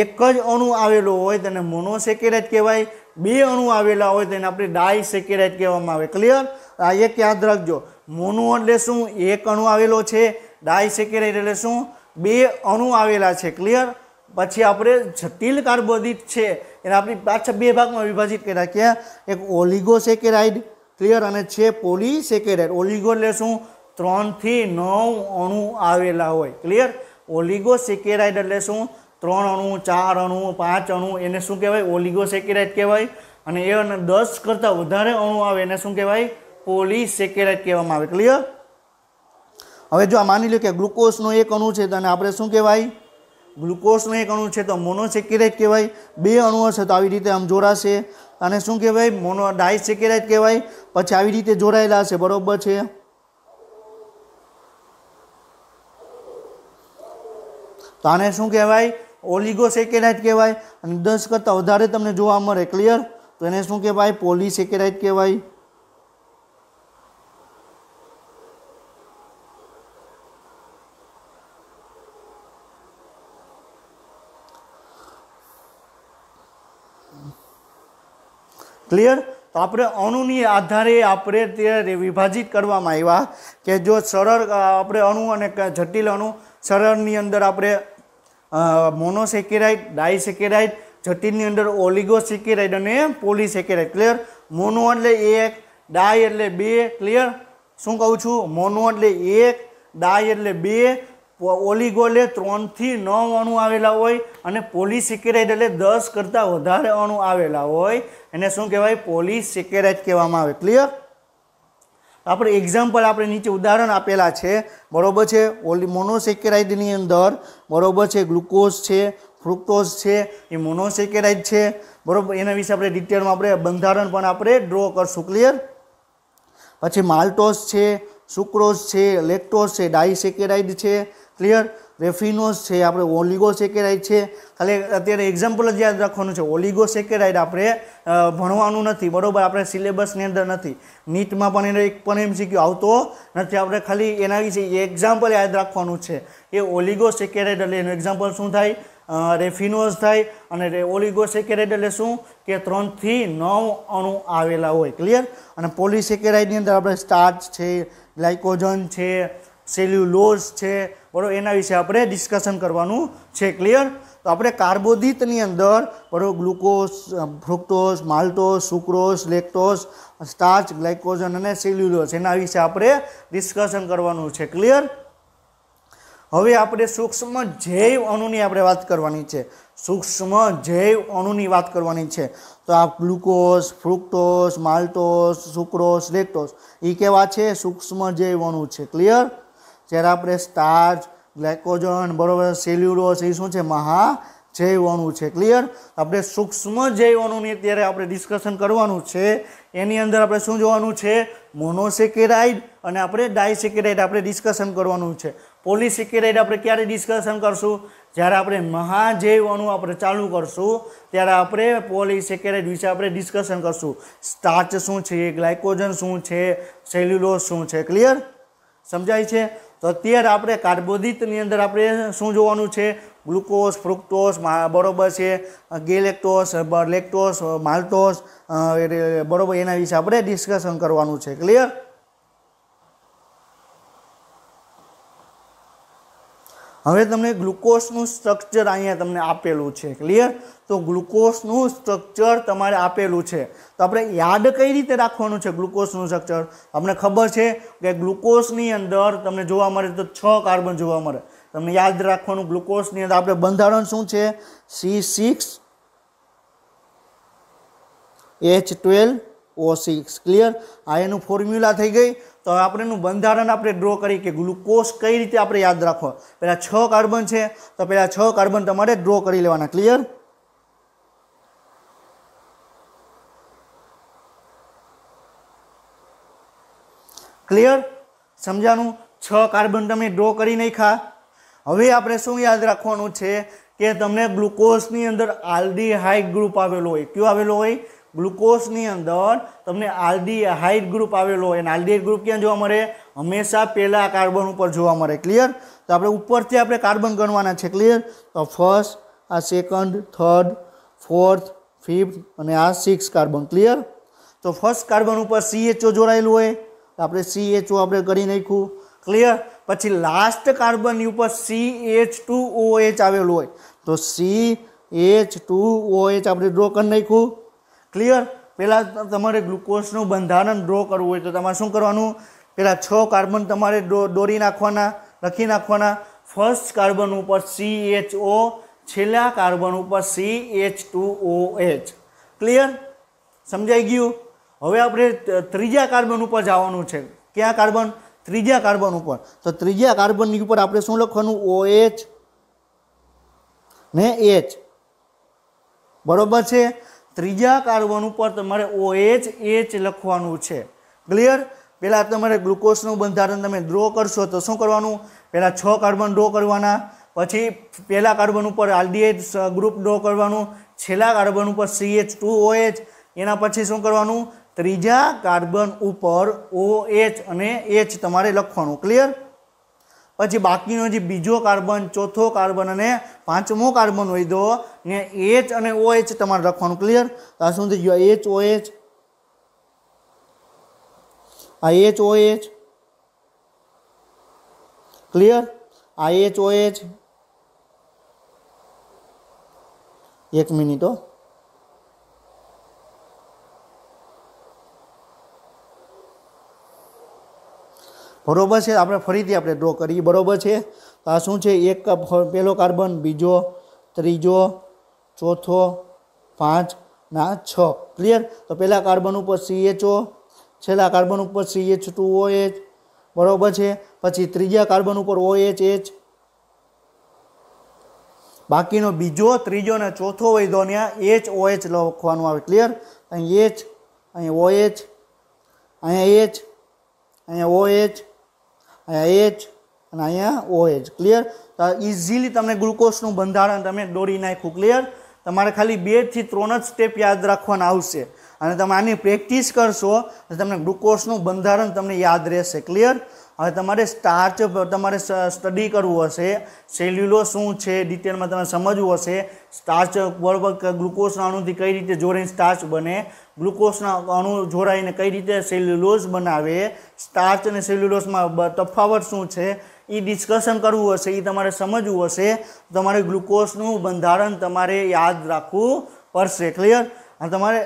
એક જ અણુ આવેલો હોય તેને મોનોસેકેરાઇડ કહેવાય, 2 અણુ આવેલા હોય તેને આપણે ડાયસેકેરાઇડ કહેવામાં આવે, ક્લિયર. આ એક યાદ રાખજો, મોનો એટલે શું? 1 અણુ આવેલો છે, ડાયસેકેરાઇડ એટલે શું? 2 અણુ આવેલા છે, ક્લિયર. પછી આપણે જટિલ કાર્બોદિત છે એને આપણે પાછા 2 ભાગમાં વિભાજિત કર્યા, ક્યાં? એક ઓલિગોસેકેરાઇડ, ક્લિયર, અને છે પોલીસેકેરાઇડ. ઓલિગો એટલે શું? 3 થી 9 અણુ આવેલા હોય, ક્લિયર. ઓલિગોસેકેરાઇડ એટલે શું? 3 અણુ, 4 અણુ, 5 અણુ, એને શું કહેવાય? ઓલિગોસેકેરાઇડ કહેવાય. અને એ 10 કરતાં વધારે અણુ આવે એને શું કહેવાય? પોલીસેકેરાઇડ કહેવામાં આવે, ક્લિયર. હવે જો આ માની લો કે ગ્લુકોઝનો એક અણુ છે તો આપણે શું કહેવાય? ગ્લુકોઝનો એક અણુ છે તો મોનોસેકેરાઇડ કહેવાય. 2 અણુ હશે તો આવી રીતે આમ જોડાશે, અને શું કહેવાય? ડાયસેકેરાઇડ કહેવાય. પછી આવી રીતે જોડાયેલા હશે, બરોબર છે. તો આને શું કહેવાય? ઓલિગોસેકેરાઇડ કહેવાય. અને 10 કરતાં વધારે તમને જોવા મળે, ક્લિયર, તો એને શું કહેવાય? પોલીસેકેરાઇડ કહેવાય. ક્લિયર. તો આપણે અણુની આધારે આપણે તે વિભાજિત કરવામાં આવ્યા કે જો સરળ આપણે અણુ અને જટિલ અણુ, સરળની અંદર આપણે મોનોસેકેરાઇડ, ડાયસેકેરાઇડ, જટિલની અંદર ઓલિગોસેકેરાઇડ અને પોલીસેકેરાઇડ, ક્લિયર. મોનો એટલે 1, ડાય એટલે 2, ક્લિયર. શું કહું છું? મોનો એટલે 1, ડાય એટલે 2, ઓલિગો એટલે 3 થી 9 અણુ આવેલા હોય, અને પોલીસેકેરાઇડ એટલે 10 કરતાં વધારે અણુ આવેલા હોય એને શું કહેવાય? પોલીસેકેરાઇડ કહેવામાં આવે, ક્લિયર. આપણે એક્ઝામ્પલ આપણે નીચે ઉદાહરણ આપેલા છે, બરોબર છે. મોનોસેકેરાઇડની અંદર, બરોબર છે, ગ્લુકોઝ છે, ફ્રુક્ટોઝ છે, એ મોનોસેકેરાઇડ છે, બરોબર. એના વિશે આપણે ડિટેલમાં આપણે બંધારણ પણ આપણે ડ્રો કરશું, ક્લિયર. પછી માલ્ટોઝ છે, સુક્રોઝ છે, લેક્ટોઝ છે, ડાયસેકેરાઇડ છે, ક્લિયર. રેફિનોઝ છે, આપણે ઓલિગોસેકેરાઇડ છે. ખાલી અત્યારે એક્ઝામ્પલ જ યાદ રાખવાનું છે. ઓલિગોસેકેરાઇડ આપણે ભણવાનું નથી, બરોબર, આપણે સિલેબસની અંદર નથી. નીટમાં પણ એનો એક પણ MCQ આવતો નથી. આપણે ખાલી એના વિશે એક્ઝામ્પલ યાદ રાખવાનું છે. એ ઓલિગોસેકેરાઇડ એટલે એનું એક્ઝામ્પલ શું થાય? રેફિનોઝ થાય. અને ઓલિગોસેકેરાઇડ એટલે શું? કે 3 થી 9 અણુ આવેલા હોય, ક્લિયર. અને પોલીસેકેરાઇડની અંદર આપણે સ્ટાર્ચ છે, ગ્લાયકોજન છે, સેલ્યુલોઝ છે, બરાબર, એના વિશે આપણે ડિસ્કશન કરવાનું છે, ક્લિયર. તો આપણે કાર્બોદિતની અંદર, બરાબર, glucose, fructose, maltose, sucrose, lactose, starch, glycogen અને સેલ્યુલોઝ એના વિશે આપણે ડિસ્કશન કરવાનું છે, ક્લિયર. હવે આપણે સૂક્ષ્મ જૈવ અણુની આપણે વાત કરવાની છે, સૂક્ષ્મ જૈવ અણુની વાત કરવાની છે. તો આ glucose, fructose, maltose, sucrose, lactose એ કેવા છે? સૂક્ષ્મ જૈવ અણુ છે. ક્લિયર? જ્યારે આપણે સ્ટાર્ચ, ગ્લાયકોજન, બરોબર, સેલ્યુલોઝ એ શું છે? મહાજૈવ અણુ છે. ક્લિયર? આપણે સૂક્ષ્મ જૈવ અણુની અત્યારે આપણે ડિસ્કશન કરવાનું છે. એની અંદર આપણે શું જોવાનું છે? મોનોસેકેરાઇડ અને આપણે ડાયસેકેરાઇડ આપણે ડિસ્કશન કરવાનું છે. પોલીસેકેરાઇડ આપણે ક્યારે ડિસ્કશન કરશું? જ્યારે આપણે મહાજૈવ અણુ આપણે ચાલુ કરશું ત્યારે આપણે પોલીસેકેરાઇડ વિશે આપણે ડિસ્કશન કરશું. સ્ટાર્ચ શું છે, ગ્લાયકોજન શું છે, સેલ્યુલોઝ શું છે. ક્લિયર? સમજાય છે? તો અત્યારે આપણે કાર્બોદિતની અંદર આપણે શું જોવાનું છે? ગ્લુકોઝ, ફ્રુક્ટોઝ, બરોબર છે, ગેલેક્ટોઝ, લેક્ટોઝ, માલ્ટોઝ, બરોબર, એના વિશે આપણે ડિસ્કશન કરવાનું છે. ક્લિયર? હવે તમને ગ્લુકોઝનું સ્ટ્રક્ચર અહીંયા તમને આપેલું છે. ક્લિયર? તો ગ્લુકોઝનું સ્ટ્રક્ચર તમારે આપેલું છે. તો આપણે યાદ કઈ રીતે રાખવાનું છે ગ્લુકોઝનું સ્ટ્રક્ચર? તમને ખબર છે કે ગ્લુકોઝની અંદર તમને જોવા મળે તો 6 કાર્બન જોવા મળે. તમને યાદ રાખવાનું ગ્લુકોઝની અંદર આપણે બંધારણ શું છે? C6H12O6. ક્લિયર? આ એનું ફોર્મ્યુલા થઈ ગઈ. તો આપણે એનું બંધારણ આપણે ડ્રો કરી કે ગ્લુકોઝ કઈ રીતે આપણે યાદ રાખવો. પહેલા 6 કાર્બન છે તો પહેલા 6 કાર્બન તમારે ડ્રો કરી લેવાના. ક્લિયર? ક્લિયર? સમજાનું? 6 કાર્બન તમે ડ્રો કરી નાખ્યા. હવે આપણે શું યાદ રાખવાનું છે કે તમને ગ્લુકોઝની અંદર આલ્ડીહાઇડ ગ્રુપ આવેલો હોય. કયો આવેલો હોય? ગ્લુકોઝની અંદર તમને આલ્ડીહાઇડ ગ્રુપ આવેલો હોય. અને આલ્ડીહાઇડ ગ્રુપ ક્યાં જોવા મળે? હંમેશા પહેલા કાર્બન ઉપર જોવા મળે. ક્લિયર? તો આપણે ઉપરથી આપણે કાર્બન ગણવાના છે. ક્લિયર? તો ફર્સ્ટ, આ સેકન્ડ, થર્ડ, ફોર્થ, ફિફ્થ અને આ 6 કાર્બન. ક્લિયર? તો ફર્સ્ટ કાર્બન ઉપર CHO જોડાયેલું હોય તો આપણે CHO આપણે કરી નાખ્યું. ક્લિયર? પછી લાસ્ટ કાર્બનની ઉપર CH2OH આવેલું હોય તો CH2OH આપણે ડ્રો કરી નાખ્યું. ક્લિયર? પહેલાં તમારે ગ્લુકોઝનું બંધારણ ડ્રો કરવું હોય તો તમારે શું કરવાનું? પહેલાં 6 કાર્બન તમારે દોરી નાખવાના, લખી નાખવાના. ફર્સ્ટ કાર્બન ઉપર CHO, છેલ્લા કાર્બન ઉપર CH2OH. ક્લિયર? સમજાઈ ગયું? હવે આપણે ત્રીજા કાર્બન ઉપર જવાનું છે. ક્યાં કાર્બન? ત્રીજા કાર્બન ઉપર. તો ત્રીજા કાર્બનની ઉપર આપણે શું લખવાનું? OH ને H. બરોબર છે? ત્રીજા કાર્બન ઉપર તમારે OH H લખવાનું છે. ક્લિયર? પહેલાં તમારે ગ્લુકોઝનું બંધારણ તમે ડ્રો કરશો તો શું કરવાનું? પહેલાં 6 કાર્બન ડ્રો કરવાના, પછી પહેલા કાર્બન ઉપર આલ્ડીહાઇડ ગ્રુપ ડ્રો કરવાનું, છેલ્લા કાર્બન ઉપર CH2OH, એના પછી શું કરવાનું? ત્રીજા કાર્બન ઉપર OH અને H તમારે લખવાનું. ક્લિયર? પછી બાકીનો જે બીજો કાર્બન, ચોથો કાર્બન અને પાંચમો કાર્બન હોય તો ને H અને OH તમારે લખવાનું. ક્લિયર? તો આ શું થઈ ગયું? HOH, આ HOH. ક્લિયર? આ HOH. એક મિનિટ હો. બરોબર છે? આપણે ફરીથી આપણે ડ્રો કરીએ. બરોબર છે? તો આ શું છે? એક પહેલો કાર્બન, બીજો, ત્રીજો, ચોથો, 5 ના 6. ક્લિયર? તો પહેલા કાર્બન ઉપર CHO, છેલ્લા કાર્બન ઉપર CH2OH. બરોબર છે? પછી ત્રીજા કાર્બન ઉપર OH. બાકીનો બીજો, ત્રીજો અને ચોથો હોય તો ત્યાં HOH લખવાનું આવે. ક્લિયર? અહીં H, અહીં OH, અહીંયા H, અહીંયા OH, અહીંયા H અને અહીંયા OH. ક્લિયર? તો ઇઝીલી તમને ગ્લુકોઝનું બંધારણ તમે દોરી નાખ્યું. ક્લિયર? તમારે ખાલી 2 થી 3 જ સ્ટેપ યાદ રાખવાના આવશે અને તમે આની પ્રેક્ટિસ કરશો તો તમને ગ્લુકોઝનું બંધારણ તમને યાદ રહેશે. ક્લિયર? હવે તમારે સ્ટાર્ચ તમારે સ્ટડી કરવું હશે, સેલ્યુલોઝ શું છે ડિટેલમાં તમારે સમજવું હશે. સ્ટાર્ચ બરાબર ગ્લુકોઝના અણુથી કઈ રીતે જોડાઈને સ્ટાર્ચ બને, ગ્લુકોઝના અણુ જોડાઈને કઈ રીતે સેલ્યુલોઝ બનાવે, સ્ટાર્ચ અને સેલ્યુલોઝમાં તફાવત શું છે એ ડિસ્કશન કરવું હશે, એ તમારે સમજવું હશે. તમારે ગ્લુકોઝનું બંધારણ તમારે યાદ રાખવું પડશે. ક્લિયર? આ તમારે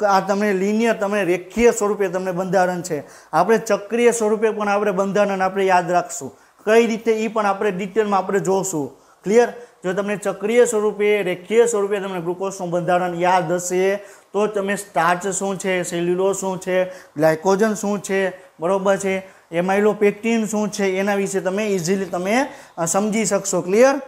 આ તમને લિનિયર તમને રેખીય સ્વરૂપે તમને બંધારણ છે. આપણે ચક્રીય સ્વરૂપે પણ આપણે બંધારણ આપણે યાદ રાખશું. कई रीते ई पण आपणे डिटेलमां आपणे जोशुं। क्लियर? जो तमने चक्रीय स्वरूपे रेखीय स्वरूपे तमने ग्लूकोजनुं बंधारण याद हशे तो तमे स्टार्च शुं छे, सेल्युलोज शुं छे, ग्लायकोजन शुं छे, बरोबर छे, एमाइलोपेक्टिन शुं छे एना विશે तमे इजीली तमे समजी शकशो। क्लियर?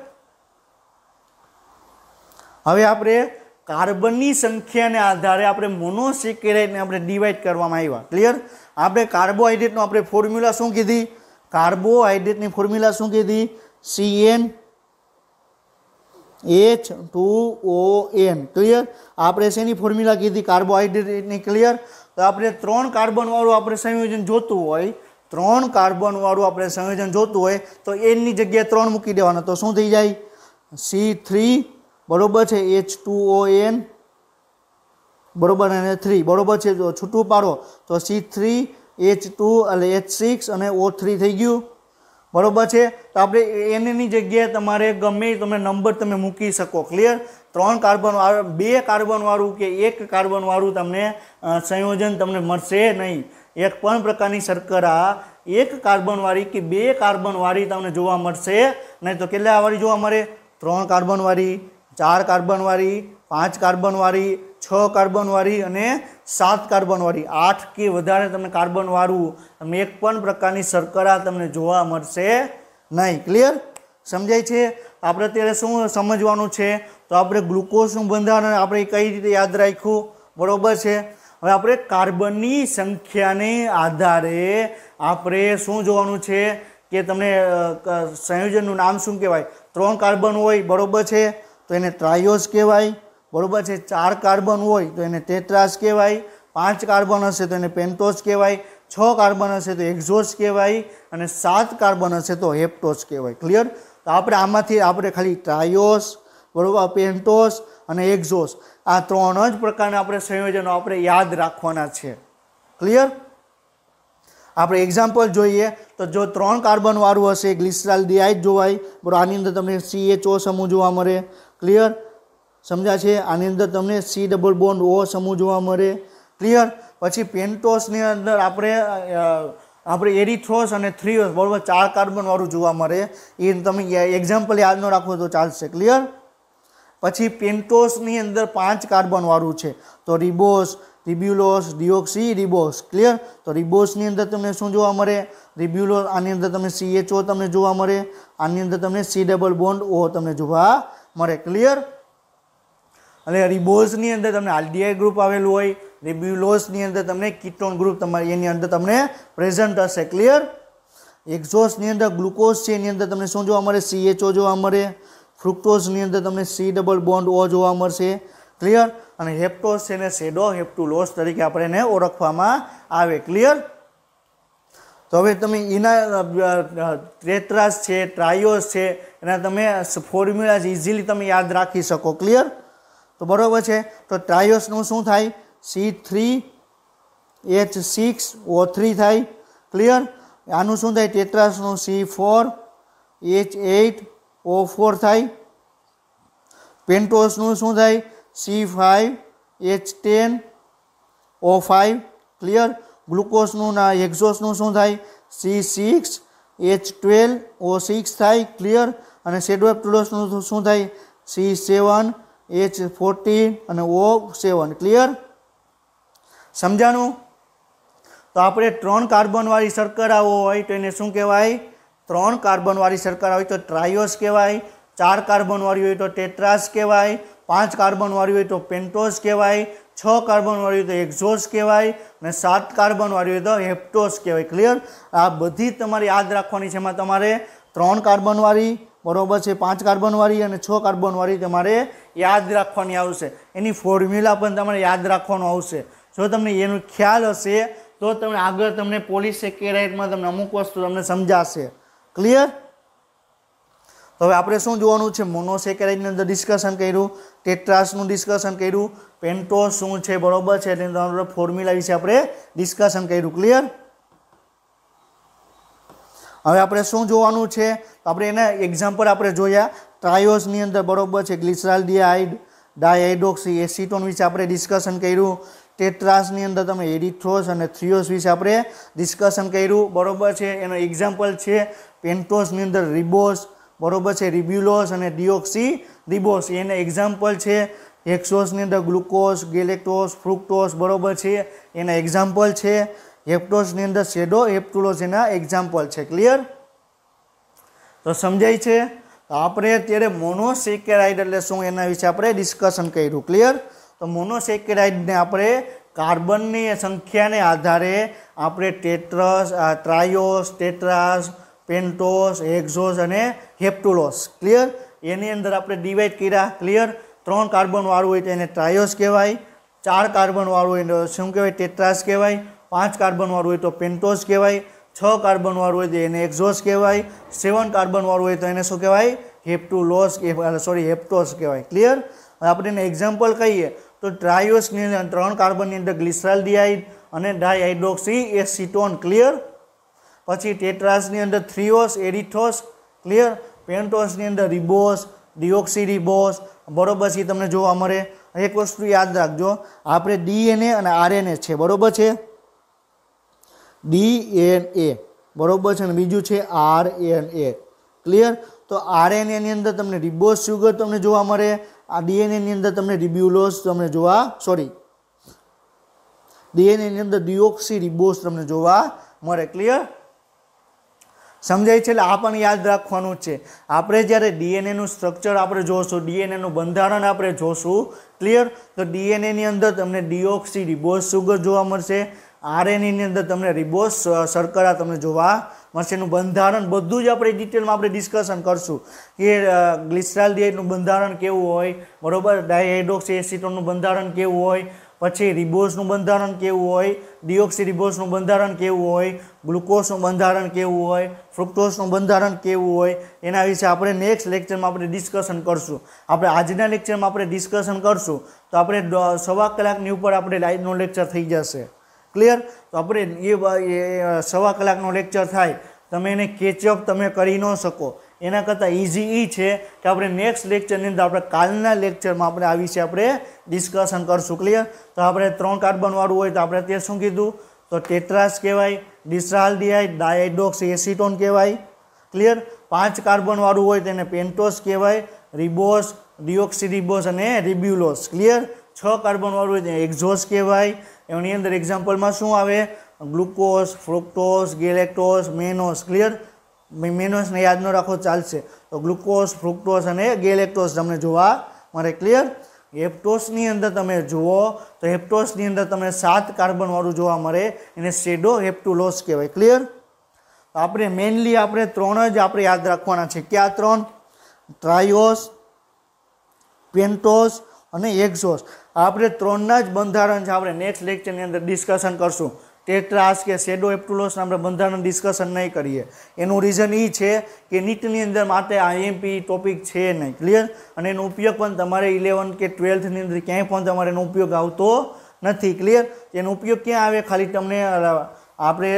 हवे आपणे कार्बननी संख्याने आधारे आपणे मोनोसेकेराइडने आपणे डिवाइड करवामां आव्या। क्लियर? आपणे कार्बोहाइड्रेटनो आपणे फॉर्म्युला शुं कीधी? कार्बोहाइड्रेटनी फॉर्म्युला शुं कीधी? CnH2ON। क्लियर? आपणे शेनी फॉर्म्युला कीधी? कार्बोहाइड्रेटनी। क्लियर? तो आपणे 3 कार्बन वाळुं आपणे संयोजन जोतुं होय, 3 कार्बन वाळुं आपणे संयोजन जोतुं होय तो n ની જગ્યાએ 3 મૂકી દેવાનો તો શું થઈ જાય? C3 बरोबर है H2ON बरोबर है 3 बरोबर है। तो छूटू पाड़ो तो C3H2 H6 અને O3 થઈ ગયું। बरोबर है। तो આપણે n ની જગ્યાએ તમારે ગમે તમે નંબર તમે મૂકી શકો। ક્લિયર? 3 કાર્બન વાળું 2 કાર્બન વાળું કે 1 કાર્બન વાળું તમને સંયોજન તમને મળશે નહીં। એક પણ પ્રકારની શર્કરા 1 કાર્બન વાળી કે 2 કાર્બન વાળી તમને જોવા મળશે નહીં। તો કેટલા વાળી જોવા મળે? 3 કાર્બન વાળી, 4 कार्बन वाली, 5 कार्बन वाली, 6 कार्बन वाली અને 7 कार्बन वाली, 8 કે વધારે તમને કાર્બન વાળું તમને એક પણ પ્રકારની શર્કરા તમને જોવા મળશે નહીં। ક્લિયર? સમજાય છે? આપણે અત્યારે શું સમજવાનું છે? તો આપણે ગ્લુકોઝનું બંધારણ આપણે કઈ રીતે યાદ રાખ્યું? બરોબર છે। હવે આપણે કાર્બનની સંખ્યાને આધારે આપણે શું જોવાનું છે કે તમને સંયોજનનું નામ શું કહેવાય? 3 કાર્બન હોય, બરોબર છે, तो એને ट्रायोस कहेवाय। बरोबर है। 4 कार्बन होय तो એને टेट्रास कहेवाय, 5 कार्बन हशे तो એને पेंटोस कहेवाय, 6 कार्बन हशे तो एक्सोस कहेवाय અને 7 कार्बन हशे तो हेप्टोस कहेवाय। क्लियर? तो આપણે આમાંથી આપણે ખાલી ट्रायोस, बरोबर, पेंटोस અને एक्सोस आ 3 જ પ્રકારના આપણે સંયોજનો આપણે યાદ રાખવાના છે। ક્લિયર? આપણે એક્ઝામ્પલ જોઈએ તો જો 3 કાર્બન વાળું હશે ગ્લિસરાલ્ડિહાઇડ જોવાય, બરાબર, આની અંદર તમને CHO સમૂહ જોવા મળે। ક્લિયર? સમજા છે? આની અંદર તમને C ડબલ બોન્ડ O સમૂહ જોવા મળે। ક્લિયર? પછી પેન્ટોસની અંદર આપણે એરિથ્રોસ અને થ્રીઓસ, બરાબર, 4 કાર્બન વાળું જોવા મળે। એ તમે એક્ઝામ્પલ યાદ ન રાખો તો ચાલશે। ક્લિયર? પછી પેન્ટોસની અંદર 5 કાર્બન વાળું છે તો રિબોસ, रिब्यूलोस, डिओक्सी रिबोस। क्लियर? तो रिबोसनी अंदर तमने शुं जोवा मळे? रिब्यूलोस, आनी अंदर तमने CHO तमने जोवा मळे, आनी अंदर तमने C डबल बॉन्ड O तमने जोवा मळे। क्लियर? अने रिबोसनी अंदर तमने आल्डिहाइड ग्रुप आवेलुं होय, रिब्यूलोसनी अंदर तमने कीटोन ग्रुप तमारी एनी अंदर तमने प्रेजेंट हशे। क्लियर? एक्सोसनी अंदर ग्लूकोज छे एनी अंदर तमने शुं जोवा मळे? CHO जोवा मळे। फ्रुक्टोसनी अंदर तमने C डबल बॉन्ड O जोवा मळशे। क्लियर? અને હેપ્ટોસ છે ને સેડો હેપ્ટુલોસ તરીકે આપણે એને ઓળખવામાં આવે। ક્લિયર? તો હવે તમે એના ટેટ્રાસ છે, ટ્રાયોસ છે, એના તમે ફોર્મ્યુલા ઇઝીલી તમે યાદ રાખી શકો। ક્લિયર? તો બરોબર છે। તો ટ્રાયોસનું શું થાય? C3H6O3 થાય। ક્લિયર? આનું શું થાય? ટેટ્રાસનું C4H8O4 થાય। પેન્ટોસનું શું થાય? C5H10O5। क्लियर? ग्लूकोजનું ના એક્ઝોસનું શું થાય? C6H12O6 થાય। ક્લિયર? અને સેડોહેપ્ટુલોસનું શું થાય? C7H14 અને O7। ક્લિયર? સમજાણું? તો આપણે 3 કાર્બનવાળી શર્કરા હોય તો એને શું કહેવાય? 3 કાર્બનવાળી શર્કરા હોય તો ટ્રાયોસ કહેવાય, 4 કાર્બનવાળી હોય તો ટેટ્રાસ કહેવાય, 5 કાર્બન वाली हो तो पेंटोस कहवाय, 6 कार्बन वाली हो तो एक्सोस कहवाय અને 7 कार्बन वाली हो तो हेप्टोस कहवाय। क्लियर? आ बधी तमारे याद राखवानी छे। एमां तमारे 3 कार्बन वाली, बरोबर छे, 5 कार्बन वाली અને 6 कार्बन वाली तमारे याद राखवानी आवशे। एनी फॉर्म्युला पण तमारे याद राखवानो आवशे। जो तमने एनो ख्याल हशे तो तमने आगळ तमने पॉलिसेकेराइडमां तमने अमुक वस्तु तमने समजाशे। क्लियर? तो हवे आपणे शुं जोवानुं छे? मोनोसेकेराइडनी अंदर डिस्कशन कर्युं, टेट्रासनुं डिस्कशन कर्युं, पेंटोस शुं छे, बरोबर छे, तेनी अंदर फॉर्म्युला विषे आपणे डिस्कशन कर्युं। क्लियर? हवे आपणे शुं जोवानुं छे? आपणे एना एक्झाम्पल आपणे जोया। ट्रायोसनी अंदर, बरोबर छे, ग्लिसराल्डिहाइड, डायहाइड्रोक्सी एसीटोन विषे आपणे डिस्कशन कर्युं। टेट्रासनी अंदर तमे एरिथ्रोस અને થ્રીઓસ વિશે આપણે ડિસ્કશન કર્યું। બરોબર છે? એનો એક્ઝામ્પલ છે પેન્ટોસની અંદર રિબોસ, બરોબર છે, રિબ્યુલોસ અને ડિઓક્સી રિબોસ એના એક્ઝામ્પલ છે. હેક્સોસની અંદર ગ્લુકોઝ, ગેલેક્ટોસ, ફ્રુક્ટોસ, બરોબર છે, એના એક્ઝામ્પલ છે. હેપ્ટોસની અંદર સેડો હેપ્ટુલોસ એના એક્ઝામ્પલ છે. ક્લિયર? તો સમજાય છે? તો આપણે અત્યારે મોનોસેકેરાઇડ એટલે શું એના વિશે આપણે ડિસ્કશન કર્યું. ક્લિયર? તો મોનોસેકેરાઇડને આપણે કાર્બનની સંખ્યાને આધારે આપણે ટેટ્રસ, ટ્રાયોસ, ટેટ્રાસ, પેન્ટોસ, હેક્ઝોસ અને હેપ્ટુલોસ, ક્લિયર, એની અંદર આપણે ડિવાઈડ કર્યા. ક્લિયર? 3 કાર્બનવાળું હોય તો એને ટ્રાયોસ કહેવાય, 4 કાર્બનવાળું હોય તો શું કહેવાય? ટેટ્રાસ કહેવાય, 5 કાર્બનવાળું હોય તો પેન્ટોસ કહેવાય, 6 કાર્બનવાળું હોય તો એને એક્ઝોસ કહેવાય, 7 કાર્બનવાળું હોય તો એને શું કહેવાય? હેપ્ટુલોસ હેપ્ટોસ કહેવાય. ક્લિયર? આપણે એને એક્ઝામ્પલ કહીએ તો ટ્રાયોસની અંદર 3 કાર્બનની અંદર ગ્લિસરાલ્ડિહાઇડ અને ડાયહાઇડ્રોક્સી એસિટોન. ક્લિયર? પછી ટેટ્રાસની અંદર થ્રીઓસ, એરિથોસ. ક્લિયર? પેન્ટોસની અંદર રિબોસ, ડિઓક્સી રિબોસ, બરોબર છે, તમને જોવા મળે. એક વસ્તુ યાદ રાખજો, આપણે ડીએનએ અને આરએનએ છે, બરોબર છે, ડીએનએ, બરોબર છે, અને બીજું છે આરએનએ. ક્લિયર? તો આરએનએ ની અંદર તમને રિબોસ સુગર તમને જોવા મળે, આ ડીએનએ ની અંદર તમને રિબ્યુલોસ તમને ડીએનએ ની અંદર ડિઓક્સી રિબોસ તમને જોવા મળે. ક્લિયર? સમજાય છે? એટલે આ પણ યાદ રાખવાનું છે. આપણે જ્યારે ડીએનએનું સ્ટ્રક્ચર આપણે જોશું, ડીએનએનું બંધારણ આપણે જોશું. ક્લિયર? તો ડીએનએની અંદર તમને ડિઓક્સી રિબોસ સુગર જોવા મળશે, આરએનએની અંદર તમને રિબોસ શર્કરા તમને જોવા મળશે. એનું બંધારણ બધું જ આપણે ડિટેલમાં આપણે ડિસ્કશન કરશું કે ગ્લિસરાલ્ડિહાઇડનું બંધારણ કેવું હોય, બરોબર, ડાયહાઇડ્રોક્સી એસિટોનનું બંધારણ કેવું હોય, પછી રિબોસનું બંધારણ કેવું હોય, ડિઓક્સી રિબોસનું બંધારણ કેવું હોય, ગ્લુકોઝનું બંધારણ કેવું હોય, ફ્રુક્ટોસનું બંધારણ કેવું હોય, એના વિશે આપણે નેક્સ્ટ લેક્ચરમાં આપણે ડિસ્કશન કરશું. આપણે આજના લેક્ચરમાં આપણે ડિસ્કશન કરશું તો આપણે 1.25 કલાકની ઉપર આપણે લાઈવનો લેક્ચર થઈ જશે. ક્લિયર? તો આપણે એ 1.25 કલાકનો લેક્ચર થાય, તમે એને કેચઅપ તમે કરી ન શકો. એના કરતાં ઇઝી એ છે કે આપણે નેક્સ્ટ લેક્ચરની અંદર આપણે કાલના લેક્ચરમાં આપણે આ વિશે આપણે ડિસ્કશન કરશું. ક્લિયર? તો આપણે 3 કાર્બનવાળું હોય તો આપણે અત્યારે શું કીધું? તો ટેટ્રાસ કહેવાય, ગ્લિસરાલ્ડિહાઇડ, ડાયહાઇડ્રોક્સી એસિટોન કહેવાય. ક્લિયર? 5 કાર્બનવાળું હોય તો એને પેન્ટોસ કહેવાય, રિબોસ, ડિઓક્સી રિબોસ અને રિબ્યુલોસ. ક્લિયર? 6 કાર્બનવાળું હોય તો એક્ઝોસ કહેવાય. એની અંદર એક્ઝામ્પલમાં શું આવે? ગ્લુકોઝ, ફ્રુક્ટોસ, ગેલેક્ટોસ, મેનોસ. ક્લિયર? મેનોસને યાદ ન રાખો ચાલશે. તો ગ્લુકોઝ, ફ્રુક્ટોસ અને ગેલેક્ટોસ તમને જોવા મળે. ક્લિયર? હેપ્ટોસની અંદર તમે જુઓ તો હેપ્ટોસની અંદર તમને 7 કાર્બનવાળું જોવા મળે, એને સેડો હેપ્ટુલોસ કહેવાય. ક્લિયર? આપણે મેઇનલી આપણે 3 જ આપણે યાદ રાખવાના છે. ક્યાં 3? ટ્રાયોસ, પેન્ટોસ અને એક્ઝોસ. આપણે 3ના જ બંધારણ છે, આપણે નેક્સ્ટ લેક્ચરની અંદર ડિસ્કશન કરશું. ટેટ્રાસ કે સેડો હેપ્ટુલોસના આપણે બંધારણ ડિસ્કશન નહીં કરીએ. એનું રીઝન એ છે કે નીટની અંદર માટે આઈએમપી ટોપિક છે નહીં. ક્લિયર? અને એનો ઉપયોગ પણ તમારે 11 કે 12ની અંદર ક્યાંય પણ તમારે એનો ઉપયોગ આવતો નથી. ક્લિયર? એનો ઉપયોગ ક્યાં આવે? ખાલી તમને આપણે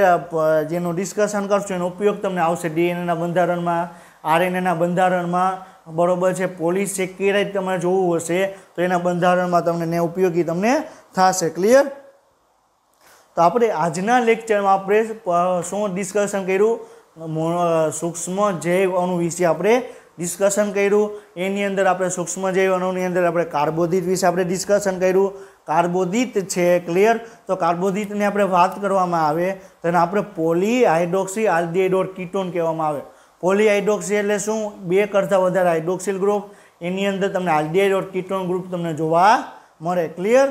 જેનું ડિસ્કશન કરશું એનો ઉપયોગ તમને આવશે ડીએનએના બંધારણમાં, આરએનએના બંધારણમાં, બરોબર છે, પોલિસેકેરાઇડ તમારે જોવું હશે તો એના બંધારણમાં તમને ઉપયોગી તમને થશે. ક્લિયર? તો આપણે આજના લેક્ચરમાં આપણે શું ડિસ્કશન કર્યું? સૂક્ષ્મ જૈવ અણુ વિશે આપણે ડિસ્કશન કર્યું. એની અંદર આપણે સૂક્ષ્મ જૈવ અણુની અંદર આપણે કાર્બોદિત વિશે આપણે ડિસ્કશન કર્યું. કાર્બોદિત છે. ક્લિયર? તો કાર્બોદિતની આપણે વાત કરવામાં આવે તો એને આપણે પોલીહાઇડ્રોક્સી આલ્ડિહાઇડ કીટોન કહેવામાં આવે. પોલીહાઇડ્રોક્સી એટલે શું? 2 કરતાં વધારે હાઇડ્રોક્સિલ ગ્રુપ, એની અંદર તમને આલ્ડિહાઇડ કીટોન ગ્રુપ તમને જોવા મળે. ક્લિયર?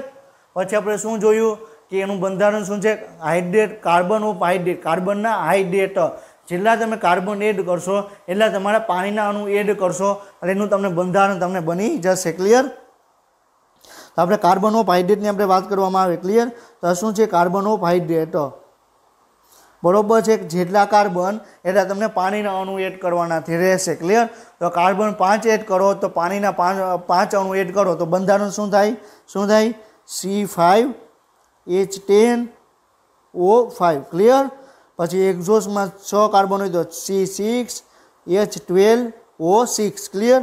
પછી આપણે શું જોયું કે એનું બંધારણ શું છે? હાઇડ્રેટ, કાર્બન ઓફ હાઇડ્રેટ, કાર્બનના હાઇડ્રેટ. જેટલા તમે કાર્બન એડ કરશો એટલા તમારા પાણીના અણુ એડ કરશો એટલે એનું તમને બંધારણ તમને બની જશે. ક્લિયર? તો આપણે કાર્બન ઓફ હાઇડ્રેટની આપણે વાત કરવામાં આવે. ક્લિયર? તો શું છે કાર્બન ઓફ હાઇડ્રેટ? બરોબર છે, જેટલા કાર્બન એટલા તમને પાણીના અણુ એડ કરવાના રહેશે. ક્લિયર? તો કાર્બન 5 એડ કરો તો પાણીના 5 અણુ એડ કરો તો બંધારણ શું થાય? C5H10O5. ક્લિયર? પછી એક્ઝોસમાં 6 કાર્બન હોય તો C6H12O6. ક્લિયર?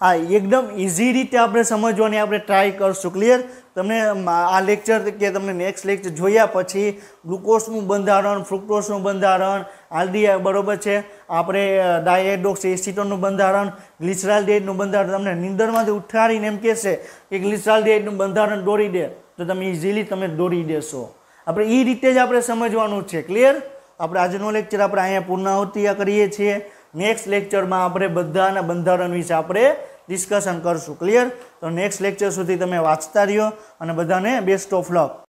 આ એકદમ ઇઝી રીતે આપણે સમજવાની આપણે ટ્રાય કરશું. ક્લિયર? તમને આ લેક્ચર કે તમને નેક્સ્ટ લેક્ચર જોયા પછી ગ્લુકોઝનું બંધારણ, ફ્રુક્ટોઝનું બંધારણ, આલ્ડીહાઇડ બરોબર છે, આપણે ડાયએડોક્સી એસિટોનનું બંધારણ, ગ્લિસરાલ્ડિહાઇડનું બંધારણ તમને નીંદરમાંથી ઉઠાડીને એમ કહેશે કે ગ્લિસરાલ્ડિહાઇડનું બંધારણ દોરી દે તો તમે ઇઝીલી તમે દોરી દેશો. આપણે એ રીતે જ આપણે સમજવાનું છે. ક્લિયર? આપણે આજનો લેક્ચર આપણે અહીંયા પૂર્ણાહુતિ કરીએ છીએ. નેક્સ્ટ લેક્ચરમાં આપણે બધાના બંધારણ વિશે આપણે ડિસ્કશન કરશું. ક્લિયર? તો નેક્સ્ટ લેક્ચર સુધી તમે વાંચતા રહ્યો અને બધાને બેસ્ટ ઓફ લક.